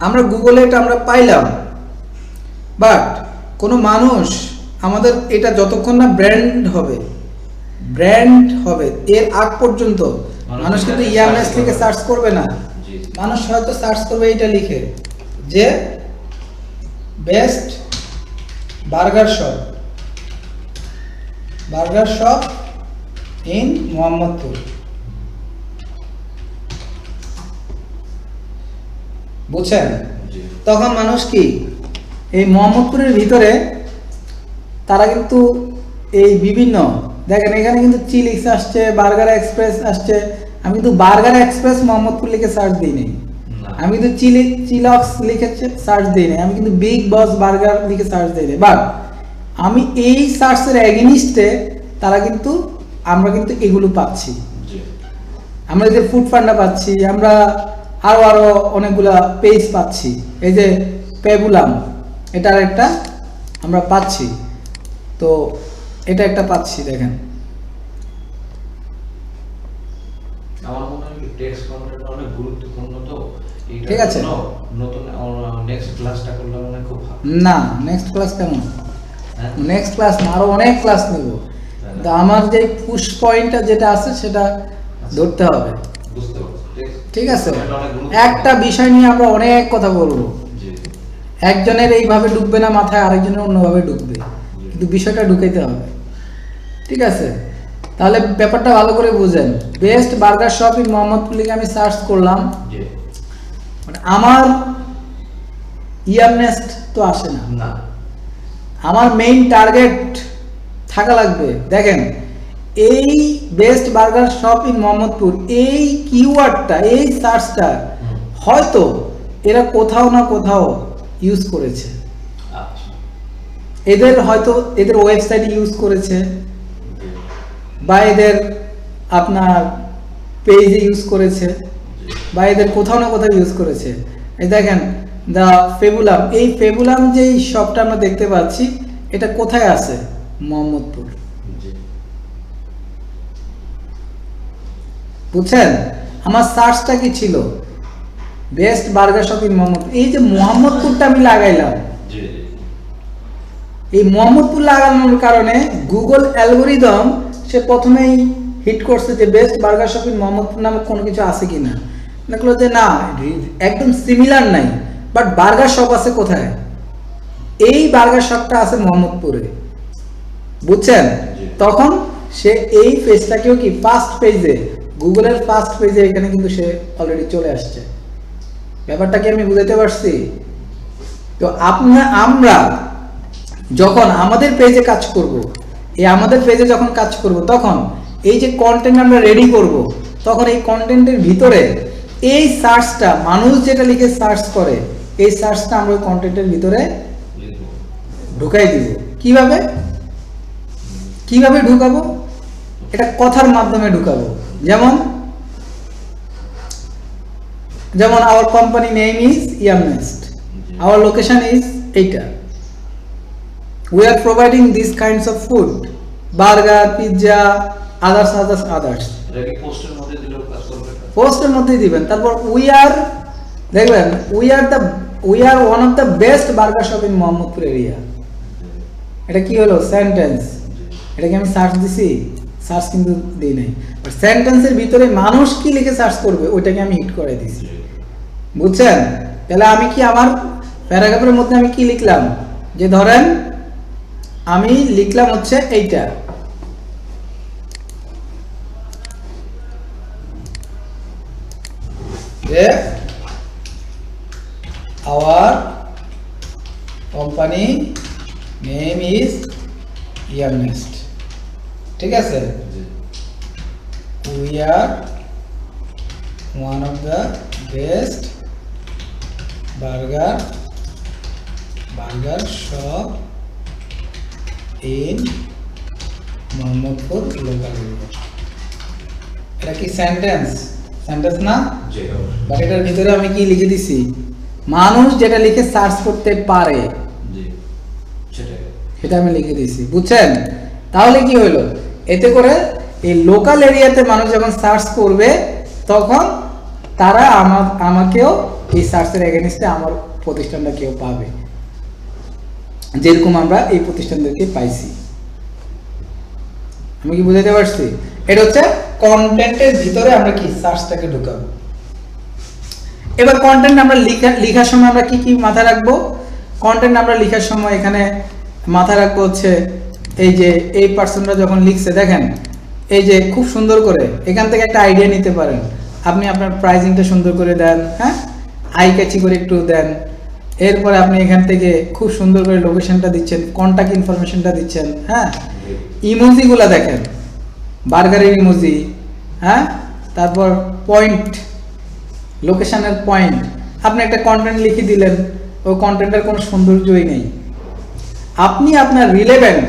আমরা গুগলে এটা আমরা পাইলাম, বাট কোনো মানুষ আমাদের এটা যতক্ষণ না ব্র্যান্ড হবে এর আগ পর্যন্ত মানুষ কিন্তু ইয়ারনেস থেকে সার্চ করবে না। মানুষ হয়তো সার্চ করবে এটা লিখে যে best burger shop in Mohammadpur. বুঝছেন? তখন মানুষ কি এই মোহাম্মদপুরের ভিতরে তারা কিন্তু এই বিভিন্ন দেখেন এখানে কিন্তু চিলিক্স আসছে, বার্গার এক্সপ্রেস আসছে। আমি কিন্তু বার্গার এক্সপ্রেস মোহাম্মদপুর লিখে সার্চ দিইনি, আমি কিন্তু চিলক্স লিখে সার্চ দিইনি, আমি কিন্তু বিগ বস বার্গার লিখে সার্চ দিইনি। বাট আমি এই সার্চের এগেনিস্টে আমরা কিন্তু এগুলো পাচ্ছি। আমরা যে ফুড পান্ডা পাচ্ছি, আমরা আরো অনেকগুলা পেজ পাচ্ছি। এই যে পেবুলাম, এটার একটা আমরা পাচ্ছি, তো এটা একটা পাচ্ছি। দেখেন আমার মনে হয় টেক্সট কন্টেন্ট অনেক গুরুত্বপূর্ণ, তো ঠিক আছে। নতুন নেক্সট ক্লাসটা করলে মনে খুব ভালো। না, নেক্সট ক্লাস কেমন? নেক্সট ক্লাস না, আরো অনেক ক্লাস নেব। তো আমার যে পুশ পয়েন্টটা যেটা আছে সেটা ধরতে হবে। বুঝতে পারছি। ঠিক আছে, একটা বিষয় নিয়ে আমরা অনেক কথা বলবো। একজনের এইভাবে ঢুকবে না মাথায়, আরেকজনের অন্যভাবে ঢুকবে, কিন্তু বিষয়টা ঢুকাইতে হবে। ঠিক আছে, তাহলে ব্যাপারটা ভালো করে বুঝেন। Best burger shop in Mohammadpur লিখে আমি সার্চ করলাম, মানে আমার ইয়ারনেস্ট তো আসে না। আমার মেইন টার্গেট থাকা লাগবে। দেখেন এই best burger shop in Mohammadpur, এই কিওয়ার্ডটা, এই সার্চটা হয়তো এরা কোথাও না কোথাও ইউজ করেছে। এদের ওয়েবসাইটে ইউজ করেছে, বা এদের আপনার পেজে ইউজ করেছে, বা এদের কোথাও না কোথাও ইউজ করেছে। এই দেখেন দ্য ফেবুলাম, এই ফেবুলাম যে শপটা আমরা দেখতে পাচ্ছি, এটা কোথায় আছে? মোহাম্মদপুর। বুঝছেন? আমার সার্চটা কি ছিল? Best burger shop in Mohammadpur. এই যে মোহাম্মদপুরটা আমি লাগাইলাম, এই মোহাম্মদপুর লাগানোর কারণে গুগল অ্যালগোরিদম সে প্রথমেই হিট করছে যে best burger shop in Mohammadpur নামে কোনো কিছু আছে কিনা। দেখলো যে না, একদম সিমিলার নাই, বাট বার্গার শপ আছে কোথায়? এই বার্গার শপটা আছে মোহাম্মদপুরে। বুঝছেন? তখন সে এই পেজটাকেও কি ফার্স্ট পেজে, গুগলের ফার্স্ট পেজে এখানে কিন্তু সে অলরেডি চলে আসছে। ব্যাপারটা কি আমি বুঝাতে পারছি? তো আমরা যখন আমাদের পেজে কাজ করব, আমাদের পেজে যখন কাজ করব, তখন এই যে কন্টেন্ট আমরা রেডি করব, তখন এই কন্টেন্টের ভিতরে এই সার্চটা, মানুষ যেটা লিখে সার্চ করে, এই সার্চটা আমরা ওই কন্টেন্টের ভিতরে ঢুকাই দিব। কিভাবে ঢুকাবো? এটা কথার মাধ্যমে ঢুকাবো। যেমন our company name is Yumnest, our location is এইটা, we are providing these kinds of food, burger, pizza, others. এটা কি পোস্টের মধ্যে দিলেও কাজ করবে? পোস্টের মধ্যেই দিবেন। তারপর দেখবেন we are one of the best burger shop in Mohammadpur area. এটা কি হলো? সেন্টেন্স। এটা কি আমি সার্চ দিছি? সার্চ কিন্তু দিই নাই। সেন্টেন্সের ভিতরে মানুষ কি লিখে সার্চ করবে ওইটাকে আমি হিট করে দিছি। বুঝছেন? তাহলে আমি কি আমার প্যারাগ্রাফের মধ্যে আমি কি লিখলাম, যে ধরেন আমি লিখলাম হচ্ছে এইটা, যে our company name is Earnest, ঠিক আছে, we are one of the best burger shop in Mohammadpur local area. এটা কি সেন্টেন্স না? জি বাট এটার ভিতরে আমি কি লিখে দিছি, মানুষ যেটা লিখে সার্চ করতে পারে জি সেটাই। সেটা আমি লিখে দিছি, বুঝছেন? তাহলে কি হলো, এতে করে এই লোকাল এরিয়াতে মানুষ যখন সার্চ করবে তখন তারা আমাকেও এই সার্চের এগেইনস্টে আমার প্রতিষ্ঠানটা কেউ পাবে, যেরকম আমরা এই প্রতিষ্ঠানদেরকে পাইছি। আমি কি বুঝাতে পারছি? এটা হচ্ছে কন্টেন্টের ভিতরে আমরা কি সার্চটাকে ঢুকাবো। এবার কন্টেন্ট আমরা লেখার সময় আমরা কি কি মাথায় রাখবো? কন্টেন্ট আমরা লেখার সময় এখানে মাথায় রাখবো হচ্ছে এই যে এই পার্সনরা যখন লিখছে, দেখেন এই যে খুব সুন্দর করে এখান থেকে একটা আইডিয়া নিতে পারেন। আপনি আপনার প্রাইসিংটা সুন্দর করে দেন, হ্যাঁ, আই ক্যাচি করে একটু দেন। এরপরে আপনি এখান থেকে খুব সুন্দর করে লোকেশনটা দিচ্ছেন, কন্টাক্ট ইনফরমেশনটা দিচ্ছেন, হ্যাঁ, ইমোজিগুলা দেখেন, বার্গারের ইমোজি, হ্যাঁ, তারপর পয়েন্ট, লোকেশনের পয়েন্ট। আপনি একটা কন্টেন্ট লিখে দিলেন, ওই কন্টেন্টের কোনো সৌন্দর্যই নেই। আপনি আপনার রিলেভেন্ট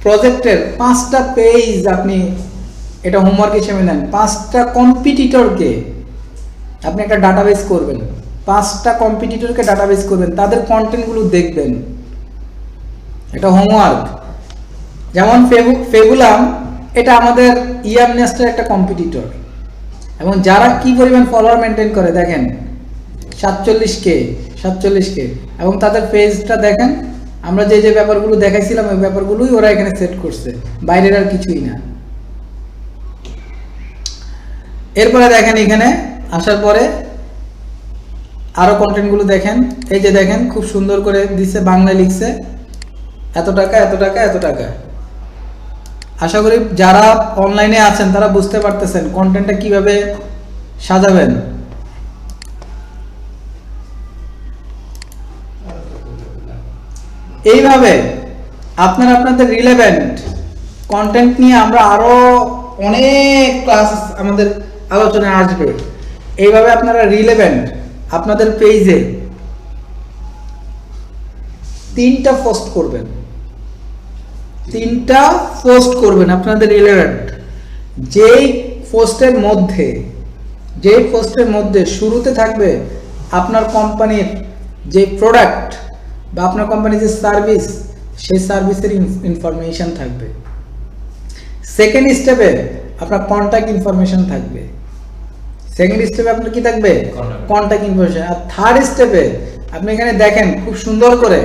প্রজেক্টের 5টা পেজ আপনি এটা হোমওয়ার্ক হিসেবে নেন, 5টা কম্পিটিটরকে আপনি একটা ডাটাবেস করবেন, 5টা কম্পিটিটরকে ডাটাবেস করবেন, তাদের কন্টেন্টগুলো দেখবেন, এটা হোমওয়ার্ক। যেমন ফেবুলাম, এটা আমাদের ইয়ারনেস্টের একটা কম্পিটিটর, এবং যারা কি পরিমাণ ফলোয়ার মেনটেন করে দেখেন 47K, এবং তাদের পেজটা দেখেন, আমরা যে যে ব্যাপারগুলো দেখাইছিলাম ওই ব্যাপারগুলোই ওরা এখানে সেট করছে, বাইরের আর কিছুই না। এরপরে দেখেন এখানে আসার পরে আরো কন্টেন্টগুলো দেখেন, এই যে দেখেন খুব সুন্দর করে দিচ্ছে, বাংলায় লিখছে এত টাকা এত টাকা এত টাকা। আশা করি যারা অনলাইনে আছেন তারা বুঝতে পারতেছেন কন্টেন্টটা কিভাবে সাজাবেন। এইভাবে আপনারা আপনাদের রিলেভেন্ট কন্টেন্ট নিয়ে আমরা আরো অনেক ক্লাস আমাদের আলোচনায় আসবে। এইভাবে আপনারা রিলেভেন্ট আপনাদের পেজে 3টা পোস্ট করবেন, 3টা পোস্ট করবেন আপনাদের রিলেভেন্ট। যেই পোস্টের মধ্যে শুরুতে থাকবে আপনার কোম্পানির যে প্রোডাক্ট বা আপনার কোম্পানির যে সার্ভিস, সেই সার্ভিসের ইনফরমেশন থাকবে। সেকেন্ড স্টেপে আপনার কন্টাক্ট ইনফরমেশন থাকবে। সেকেন্ড স্টেপে আপনার কি থাকবে? Contact information. আর থার্ড স্টেপে আপনি এখানে দেখেন খুব সুন্দর করে,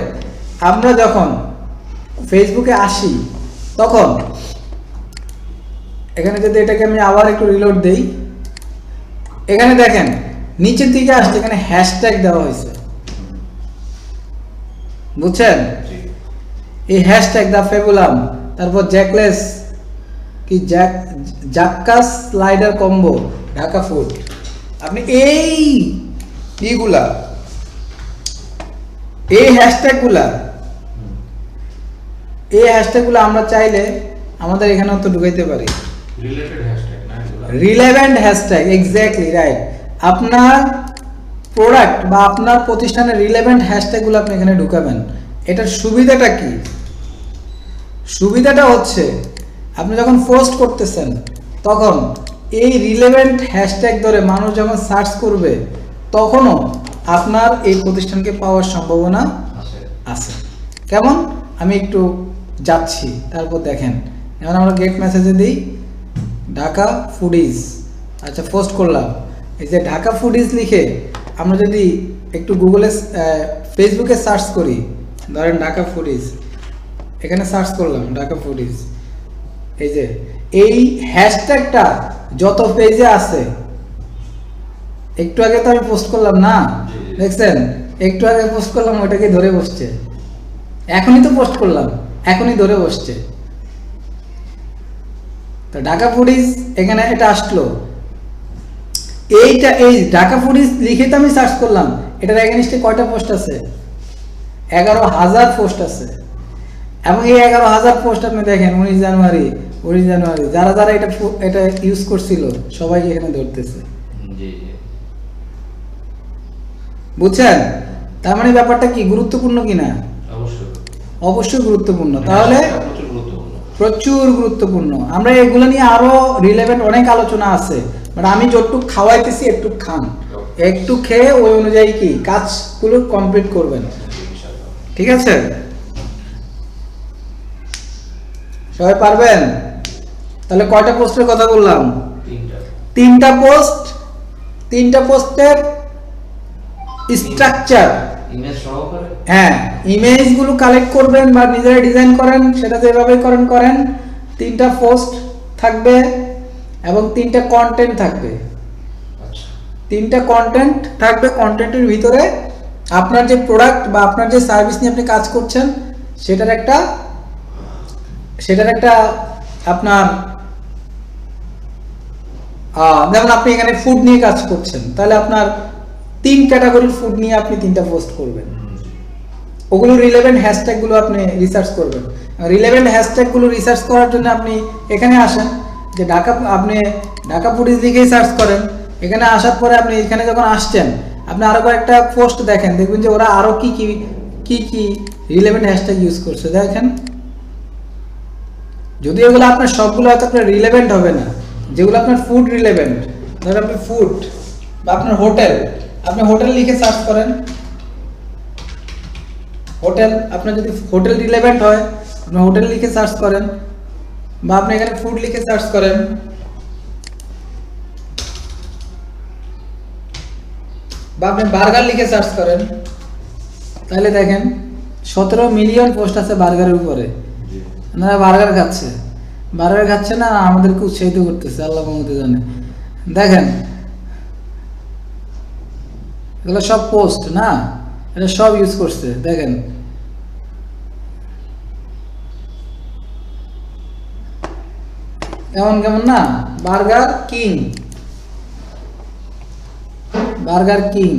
আমরা যখন ফেসবুকে আসি তখন এখানে যদি এটাকে আমি আবার একটু রিলোড দেই, এখানে দেখেন নিচের দিকে আসছে, এখানে হ্যাশট্যাগ দেওয়া হয়েছে, বুঝছেন? এই হ্যাশট্যাগ দা ফেবুলাম, তারপর জ্যাকলেস কি জাক্কাস স্লাইডার কম্বো ঢাকা ফুড। আপনি এই হ্যাশট্যাগুলা আমরা চাইলে আমাদের এখানেও তো ঢুকাইতে পারি। Relevant hashtag, exactly right. আপনার প্রোডাক্ট বা আপনার প্রতিষ্ঠানের রিলেভেন্ট হ্যাশট্যাগুলো আপনি এখানে ঢুকাবেন। এটার সুবিধাটা কি? সুবিধাটা হচ্ছে আপনি যখন পোস্ট করতেছেন তখন এই রিলেভেন্ট হ্যাশট্যাগ ধরে মানুষ যখন সার্চ করবে তখনও আপনার এই প্রতিষ্ঠানকে পাওয়ার সম্ভাবনা আছে। কেমন? আমি একটু যাচ্ছি, তারপর দেখেন, যেমন আমরা গেট মেসেজে দিই ঢাকা ফুডিজ, আচ্ছা পোস্ট করলাম, এই যে ঢাকা ফুডিজ লিখে আমরা যদি একটু গুগলে ফেসবুকে সার্চ করি, ধরেন ঢাকা ফুডিজ, এখানে সার্চ করলাম ঢাকা ফুডিজ, এই যে এই হ্যাশট্যাগটা যত পেজে আছে একটু আগে তো আমি পোস্ট করলাম না, দেখছেন একটু আগে পোস্ট করলাম ওটাকে ধরে বসছে, এখনই তো পোস্ট করলাম এখনই ধরে বসছে। তো ঢাকা ফুডিজ এখানে এটা আসলো, এইটা এই ঢাকা ফুডিজ লিখে তো আমি সার্চ করলাম, এটার এগেইনস্টে কয়টা পোস্ট আছে? 11,000 পোস্ট আছে। এবং এই 11,000 পোস্ট আপনি দেখেন 19 জানুয়ারি যারা যারা এটা ইউজ করছিল সবাই এখানে ধরতেছে, জি জি বুঝছেন? তার মানে ব্যাপারটা কি গুরুত্বপূর্ণ কিনা? অবশ্যই অবশ্যই গুরুত্বপূর্ণ। তাহলে প্রচুর গুরুত্বপূর্ণ। প্রচুর গুরুত্বপূর্ণ। আমরা এগুলো নিয়ে আরো রিলেভেন্ট অনেক আলোচনা আছে, বাট আমি যতটুকু খাওয়াইতেছি একটু খান, একটু খেয়ে ওই অনুযায়ী কি কাজগুলো কমপ্লিট করবেন, ঠিক আছে? সবাই পারবেন? তাহলে কয়টা পোস্টের কথা বললাম? তিনটা পোস্ট, তিনটা পোস্টের স্ট্রাকচার, ইমেজ সহকারে হ্যাঁ ইমেজগুলো কালেক্ট করবেন বা নিজেরা ডিজাইন করেন, সেটা যেভাবে করেন। তিনটা পোস্ট থাকবে এবং তিনটা কন্টেন্ট থাকবে। আচ্ছা তিনটা কন্টেন্ট থাকবে, কন্টেন্টের ভিতরে আপনার যে প্রোডাক্ট বা আপনার যে সার্ভিস নিয়ে আপনি কাজ করছেন সেটার একটা আপনার যেমন আপনি এখানে ফুড নিয়ে কাজ করছেন, তাহলে আপনার 3 ক্যাটাগরির ফুড নিয়ে আপনি 3টা পোস্ট করবেন। ওগুলো রিলেভেন্ট হ্যাশট্যাগুলো আপনি রিসার্চ করবেন। রিলেভেন্ট হ্যাশট্যাগুলো রিসার্চ করার জন্য আপনি এখানে আসেন, যে আপনি ঢাকা ফুডিজ লিখেই সার্চ করেন। এখানে আসার পরে আপনি এখানে যখন আসছেন আপনি আরো কয়েকটা পোস্ট দেখেন, দেখবেন যে ওরা আরো কি রিলেভেন্ট হ্যাশট্যাগ ইউজ করছে দেখেন। যদি এগুলো আপনার সবগুলো হয়তো আপনার রিলেভেন্ট হবে না, যেগুলো আপনার ফুড রিলেভেন্ট, ধরেন আপনি ফুড বা আপনার হোটেল, আপনি হোটেল লিখে সার্চ করেন, হোটেল আপনার যদি হোটেল রিলেভেন্ট হয় আপনি হোটেল লিখে সার্চ করেন, বা আপনি এখানে ফুড লিখে সার্চ করেন, বা আপনি বার্গার লিখে সার্চ করেন, তাহলে দেখেন 17 মিলিয়ন পোস্ট আছে বার্গারের উপরে। আপনারা বার্গার খাচ্ছে না, আমাদেরকে উৎসাহিত করতেছে, আল্লাহ মহমতে জানে। দেখেন এগুলো সব পোস্ট না, এটা সব ইউজ করছে, দেখেন কেমন না? বার্গার কিং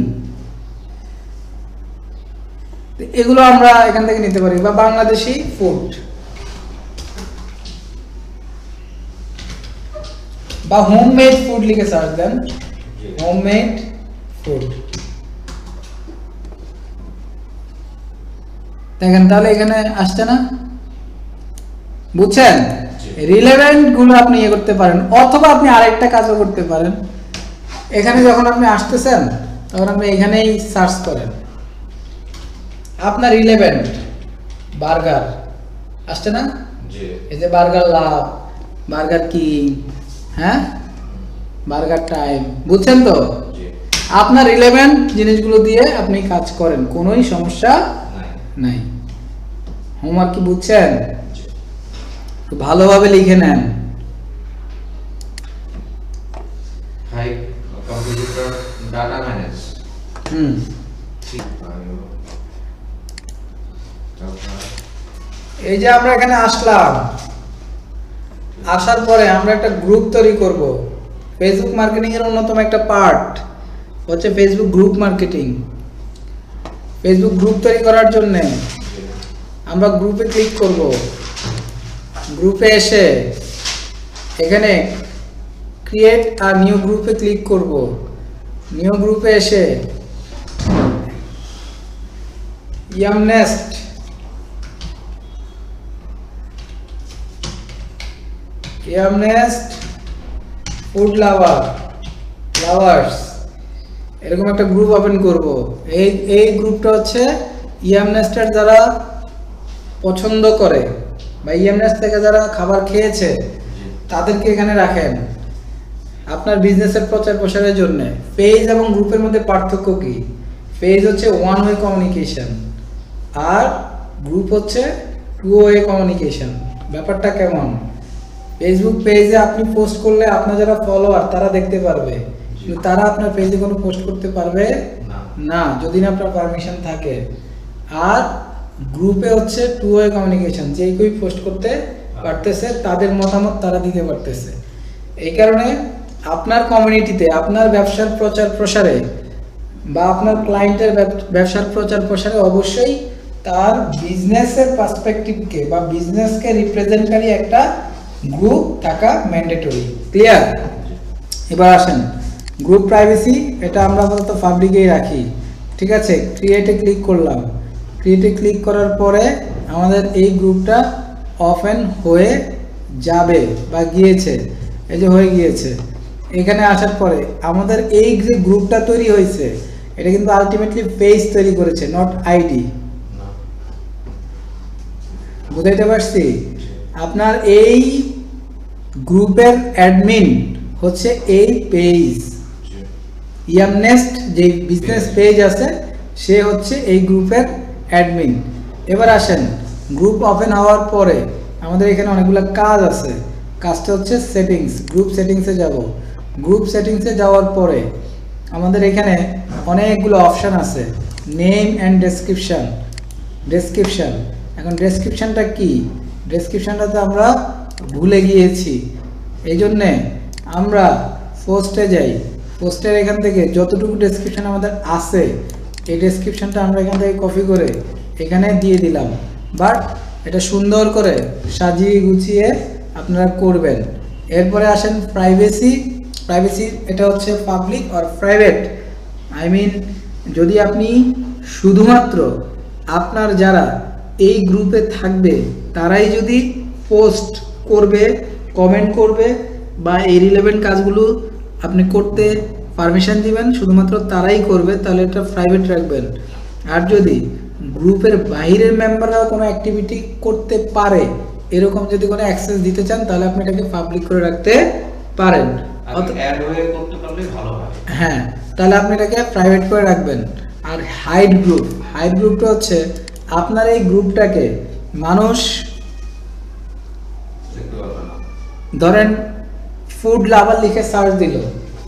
এগুলো আমরা এখান থেকে নিতে পারি, বা বাংলাদেশি ফুড বা হোমমেড ফুড লিখে সার্চ দেন, হোমমেড ফুড দেখেন, তাহলে এখানে আসছে না? বুঝছেন? রিলেভেন্ট গুলো আপনি ইয়ে করতে পারেন, অথবা আপনি আরেকটা কাজও করতে পারেন। এখানে যখন আপনি আসতেছেন তখন আপনি এখানেই সার্চ করেন আপনার রিলেভেন্ট বার্গার, আসছে না? এই যে বার্গার লাভ, বার্গার কিং, হ্যাঁ বার্গার টাইম, বুঝছেন তো? আপনার রিলেভেন্ট জিনিসগুলো দিয়ে আপনি কাজ করেন, কোনোই সমস্যা নাই। হোমওয়ার্ক কি বুঝছেন? ভালোভাবে লিখে নেন। হাই কম্পিউটার ডাটা ম্যানেজ এই যে আমরা এখানে আসলাম, আসার পরে আমরা একটা গ্রুপ তৈরি করব। ফেসবুক মার্কেটিং এর অন্যতম একটা পার্ট হচ্ছে Facebook group marketing. Facebook group তৈরি করার জন্য আমরা গ্রুপে ক্লিক করব। গ্রুপে এসে এখানে ক্রিয়েট আর নিউ গ্রুপে ক্লিক করব। নিউ গ্রুপে এসে ইয়ামনেস্ট ফুড লাভার্স এরকম একটা গ্রুপ ওপেন করব। এই গ্রুপটা হচ্ছে ইয়ামনেস্টের যারা পছন্দ করে বা ইয়ামনেস্ট থেকে যারা খাবার খেয়েছে তাদেরকে এখানে রাখেন আপনার বিজনেসের প্রচার প্রসারের জন্য। পেজ এবং গ্রুপের মধ্যে পার্থক্য কি? পেজ হচ্ছে ওয়ান ওয়ে কমিউনিকেশন আর গ্রুপ হচ্ছে টু ওয়ে কমিউনিকেশন। ব্যাপারটা কেমন? ফেসবুক পেজে আপনি পোস্ট করলে আপনার যারা ফলোয়ার তারা দেখতে পারবে, কিন্তু তারা আপনার পেজে কোনো পোস্ট করতে পারবে না। না যদি না আপনার পারমিশন থাকে। আর গ্রুপে হচ্ছে টু ওয়ে কমিউনিকেশন, যে কেউ পোস্ট করতে পারতেছে, তাদের মতামত তারা দিতে পারতেছে। এই কারণে আপনার কমিউনিটিতে আপনার ব্যবসার প্রচার প্রসারে বা আপনার ক্লায়েন্টের ব্যবসার প্রচার প্রসারে অবশ্যই তার বিজনেসের পার্সপেক্টিভকে বা বিজনেসকে রিপ্রেজেন্টকারী একটা গ্রুপ থাকা ম্যান্ডেটরি। ক্লিয়ার? এবার আসেন গ্রুপ প্রাইভেসি, এটা আমরা আপাতত পাবলিকেই রাখি। ঠিক আছে, ক্রিয়েটে ক্লিক করলাম। ক্রিয়েটে ক্লিক করার পরে আমাদের এই গ্রুপটা ওপেন হয়ে যাবে বা গিয়েছে, এই যে হয়ে গিয়েছে। এখানে আসার পরে আমাদের এই যে গ্রুপটা তৈরি হয়েছে, এটা কিন্তু আলটিমেটলি পেজ তৈরি করেছে, নট আইডি। না। বুঝাইতে পারছি? আপনার এই গ্রুপের অ্যাডমিন হচ্ছে এই পেজ। জি। ইয়ামনেস্ট যে বিজনেস পেজ আছে, সে হচ্ছে এই গ্রুপের অ্যাডমিন। এবার আসেন গ্রুপ ওপেন হওয়ার পরে আমাদের এখানে অনেকগুলো কাজ আছে। কাজটা হচ্ছে সেটিংস। গ্রুপ সেটিংসে যাব। গ্রুপ সেটিংসে যাওয়ার পরে আমাদের এখানে অনেকগুলো অপশান আছে, নেম অ্যান্ড ডেসক্রিপশন। এখন ডেসক্রিপশনটা কি? ডেসক্রিপশনটা তো আমরা ভুলে গিয়েছি, এই জন্যে আমরা পোস্টে যাই। পোস্টের এখান থেকে যতটুকু ডেসক্রিপশন আমাদের আছে, এই ডেসক্রিপশনটা আমরা এখান থেকে কপি করে এখানে দিয়ে দিলাম। বাট এটা সুন্দর করে সাজিয়ে গুছিয়ে আপনারা করবেন। এরপরে আসেন প্রাইভেসি। এটা হচ্ছে পাবলিক আর প্রাইভেট। আই মিন যদি আপনি শুধুমাত্র আপনার যারা এই গ্রুপে থাকবে তারাই যদি পোস্ট করবে, কমেন্ট করবে বা এই রিলেভেন্ট কাজগুলো আপনি করতে পারমিশন দিবেন, শুধুমাত্র তারাই করবে, তাহলে এটা প্রাইভেট রাখবেন। আর যদি গ্রুপের বাইরের মেম্বাররাও কোনো অ্যাক্টিভিটি করতে পারে, এরকম যদি কোনো অ্যাক্সেস দিতে চান, তাহলে আপনি এটাকে পাবলিক করে রাখতে পারেন। অ্যাড হয়ে করতে পারলে ভালো হয়। হ্যাঁ, তাহলে আপনি এটাকে প্রাইভেট করে রাখবেন। আর হাইড গ্রুপটা হচ্ছে আপনার এই গ্রুপটাকে মানুষ, দেখতে পারবে না। ধরেন ফুড লাভার লিখে সার্চ দিল,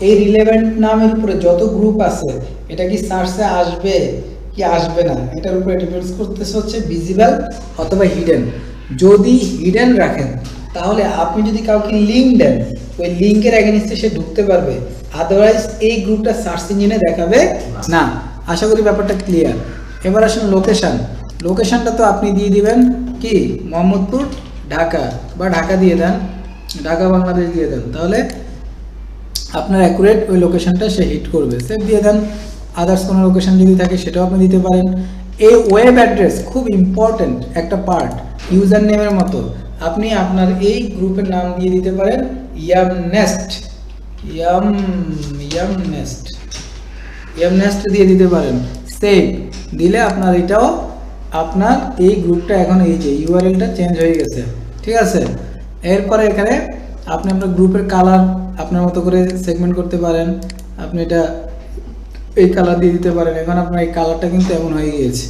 এই রিলেভেন্ট নামের উপরে যত গ্রুপ আছে, এটা কি সার্চে আসবে কি আসবে না, এটার উপরে ডিপেন্ডস করতেছে হচ্ছে ভিজিবল অথবা হিডেন। যদি হিডেন রাখেন, তাহলে আপনি যদি কাউকে লিঙ্ক দেন, ওই লিঙ্কের এগেইনস্টে সে ঢুকতে পারবে, আদারওয়াইজ এই গ্রুপটা সার্চ ইঞ্জিনে দেখাবে না। আশা করি ব্যাপারটা ক্লিয়ার। এবার আসুন লোকেশনটা তো আপনি দিয়ে দিবেন কি মোহাম্মদপুর ঢাকা, বা ঢাকা দিয়ে দেন, ঢাকা বাংলাদেশ দিয়ে দেন, তাহলে আপনার অ্যাকুরেট ওই লোকেশনটা সে হিট করবে। সেভ দিয়ে দেন। আদার্স কোনো লোকেশন যদি থাকে সেটাও আপনি দিতে পারেন। এই ওয়েব অ্যাড্রেস খুব ইম্পর্টেন্ট একটা পার্ট, ইউজার নেমের মতো। আপনি আপনার এই গ্রুপের নাম দিয়ে দিতে পারেন ইয়ামনেস্ট দিয়ে দিতে পারেন। সেভ দিলে আপনার এটাও, আপনার এই গ্রুপটা এখন এই যে ইউআরএলটা চেঞ্জ হয়ে গেছে। ঠিক আছে, এরপরে এখানে আপনি আপনার গ্রুপের কালার আপনার মতো করে সেগমেন্ট করতে পারেন। আপনি এটা এই কালার দিয়ে দিতে পারেন। এখন আপনার এই কালারটা কিন্তু এমন হয়ে গিয়েছে।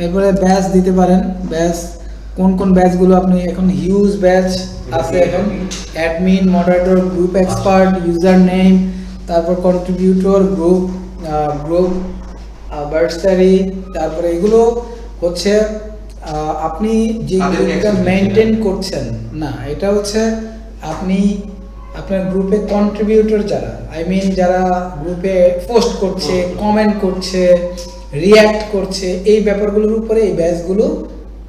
এরপরে ব্যাচ দিতে পারেন। ব্যাচ কোন ব্যাচগুলো আপনি, এখন হিউজ ব্যাচ আছে, এখন admin, moderator, group expert, user name, তারপর কন্ট্রিবিউটর, গ্রুপ বার্ডসারি, তারপরে এগুলো হচ্ছে আপনি যে গ্রুপটা মেনটেন করছেন না, এটা হচ্ছে আপনি আপনার গ্রুপে কন্ট্রিবিউটর যারা, আই মিন যারা গ্রুপে পোস্ট করছে, কমেন্ট করছে, রিয়্যাক্ট করছে, এই ব্যাপারগুলোর উপরে এই ব্যাচগুলো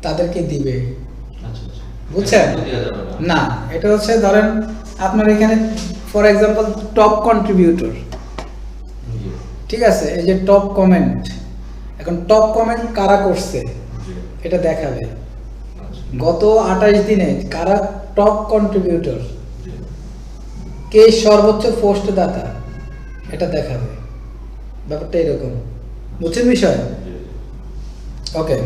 তাদেরকে দিবে। আচ্ছা। বুঝছেন? না, এটা হচ্ছে ধরেন আপনার এখানে ফর এক্সাম্পল টপ কন্ট্রিবিউটর, ঠিক আছে, এই যে টপ কমেন্ট, এখন টপ কমেন্ট কারা করছে এটা দেখাবে। গত 28 দিনে কারা টপ কন্ট্রিবিউটর, কে সর্বোচ্চ পোস্ট দাতা, এটা দেখাবে। ব্যাপারটা এরকম। বুঝছেন বিষয়? ওকে,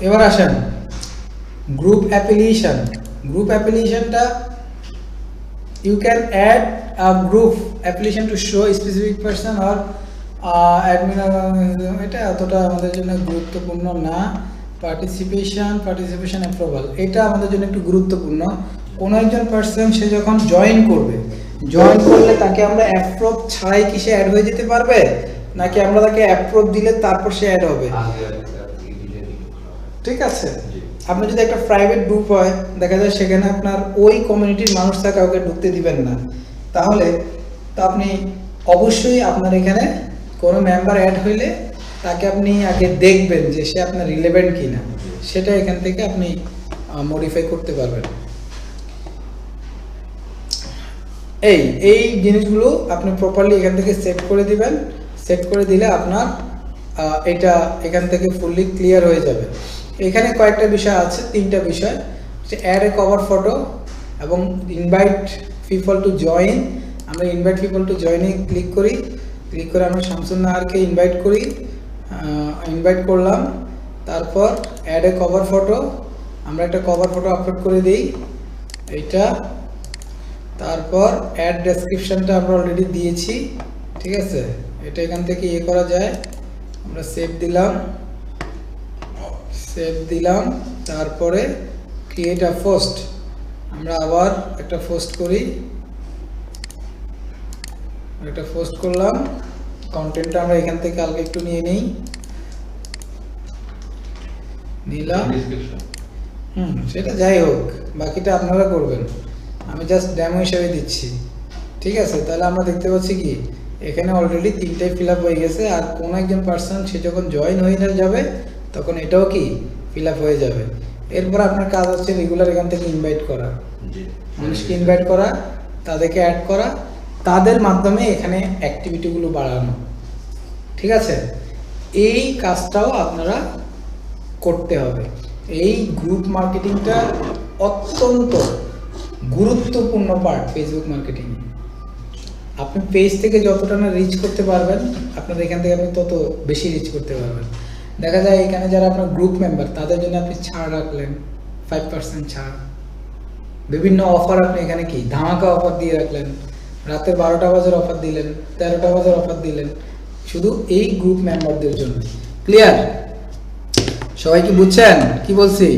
এবার আসেন গ্রুপ অ্যাপ্লিকেশনটা you can add a group application to show a specific person or admin, এটা অতটা আমাদের জন্য গুরুত্বপূর্ণ না। পার্টিসিপেশন অ্যাপ্রুভাল, এটা আমাদের জন্য একটু গুরুত্বপূর্ণ। কোনো একজন পার্সন সে যখন জয়েন করবে, জয়েন করলে তাকে আমরা অ্যাপ্রুভ ছাড়াই কি সে অ্যাড হয়ে যেতে পারবে, নাকি আমরা তাকে অ্যাপ্রুভ দিলে তারপর সে অ্যাড হবে? ঠিক আছে, আপনার যদি একটা প্রাইভেট গ্রুপ হয়, দেখা যায় সেখানে আপনার ওই কমিউনিটির মানুষরা কাউকে ঢুকতে দিবেন না, তাহলে তো আপনি অবশ্যই আপনার এখানে কোনো মেম্বার অ্যাড হইলে তাকে আপনি আগে দেখবেন যে সে আপনার রিলেভেন্ট কিনা, সেটা এখান থেকে আপনি মডিফাই করতে পারবেন। এই জিনিসগুলো আপনি প্রপারলি এখান থেকে সেট করে দিবেন। সেট করে দিলে আপনার এটা এখান থেকে ফুললি ক্লিয়ার হয়ে যাবে। এখানে কয়েকটা বিষয় আছে, 3টা বিষয়, অ্যাড এ কভার ফটো এবং ইনভাইট পিপল টু জয়েন। আমরা ইনভাইট পিপল টু জয়েনে ক্লিক করি, ক্লিক করে আমরা শামসুন নাহারকে ইনভাইট করি, ইনভাইট করলাম। তারপর অ্যাড এ কভার ফটো, আমরা একটা কভার ফটো আপলোড করে দিই এইটা। তারপর অ্যাড ডেসক্রিপশনটা আমরা অলরেডি দিয়েছি, ঠিক আছে, এটা এখান থেকে ইয়ে করা যায়। আমরা সেভ দিলাম, তারপরে ক্রিয়েট আ পোস্ট, আমরা আবার একটা পোস্ট করি, একটা পোস্ট করলাম। কন্টেন্টটা আমরা এখান থেকে আগে একটু নিয়ে নিলাম, সেটা যাই হোক, বাকিটা আপনারা করবেন, আমি জাস্ট ডেমো হিসেবে দিচ্ছি, ঠিক আছে। তাহলে আমরা দেখতে পাচ্ছি কি এখানে অলরেডি 3টাই ফিল আপ হয়ে গেছে, আর কোন একজন পার্সন সে যখন জয়েন হয়ে যাবে তখন এটাও কি ফিল আপ হয়ে যাবে। এরপর আপনার কাজ হচ্ছে রেগুলার এখান থেকে ইনভাইট করা, মানুষকে ইনভাইট করা, তাদেরকে অ্যাড করা, তাদের মাধ্যমে এখানে অ্যাক্টিভিটিগুলো বাড়ানো, ঠিক আছে। এই কাজটাও আপনারা করতে হবে। এই গ্রুপ মার্কেটিংটা অত্যন্ত গুরুত্বপূর্ণ পার্ট ফেসবুক মার্কেটিং। আপনি পেজ থেকে যতটা না রিচ করতে পারবেন, আপনার এখান থেকে আপনি তত বেশি রিচ করতে পারবেন। দেখা যায় এখানে যারা আপনার গ্রুপ মেম্বার, তাদের জন্য আপনি ছাড় রাখলেন, 5% ছাড়, বিভিন্ন অফার আপনি এখানে কি ধামাকা অফার দিয়ে রাখলেন, রাতের 12টা বাজার অফার দিলেন, 13টা বাজার অফার দিলেন, শুধু এই গ্রুপ মেম্বারদের জন্য। ক্লিয়ার? সবাই কি বুঝছেন কি বলছি?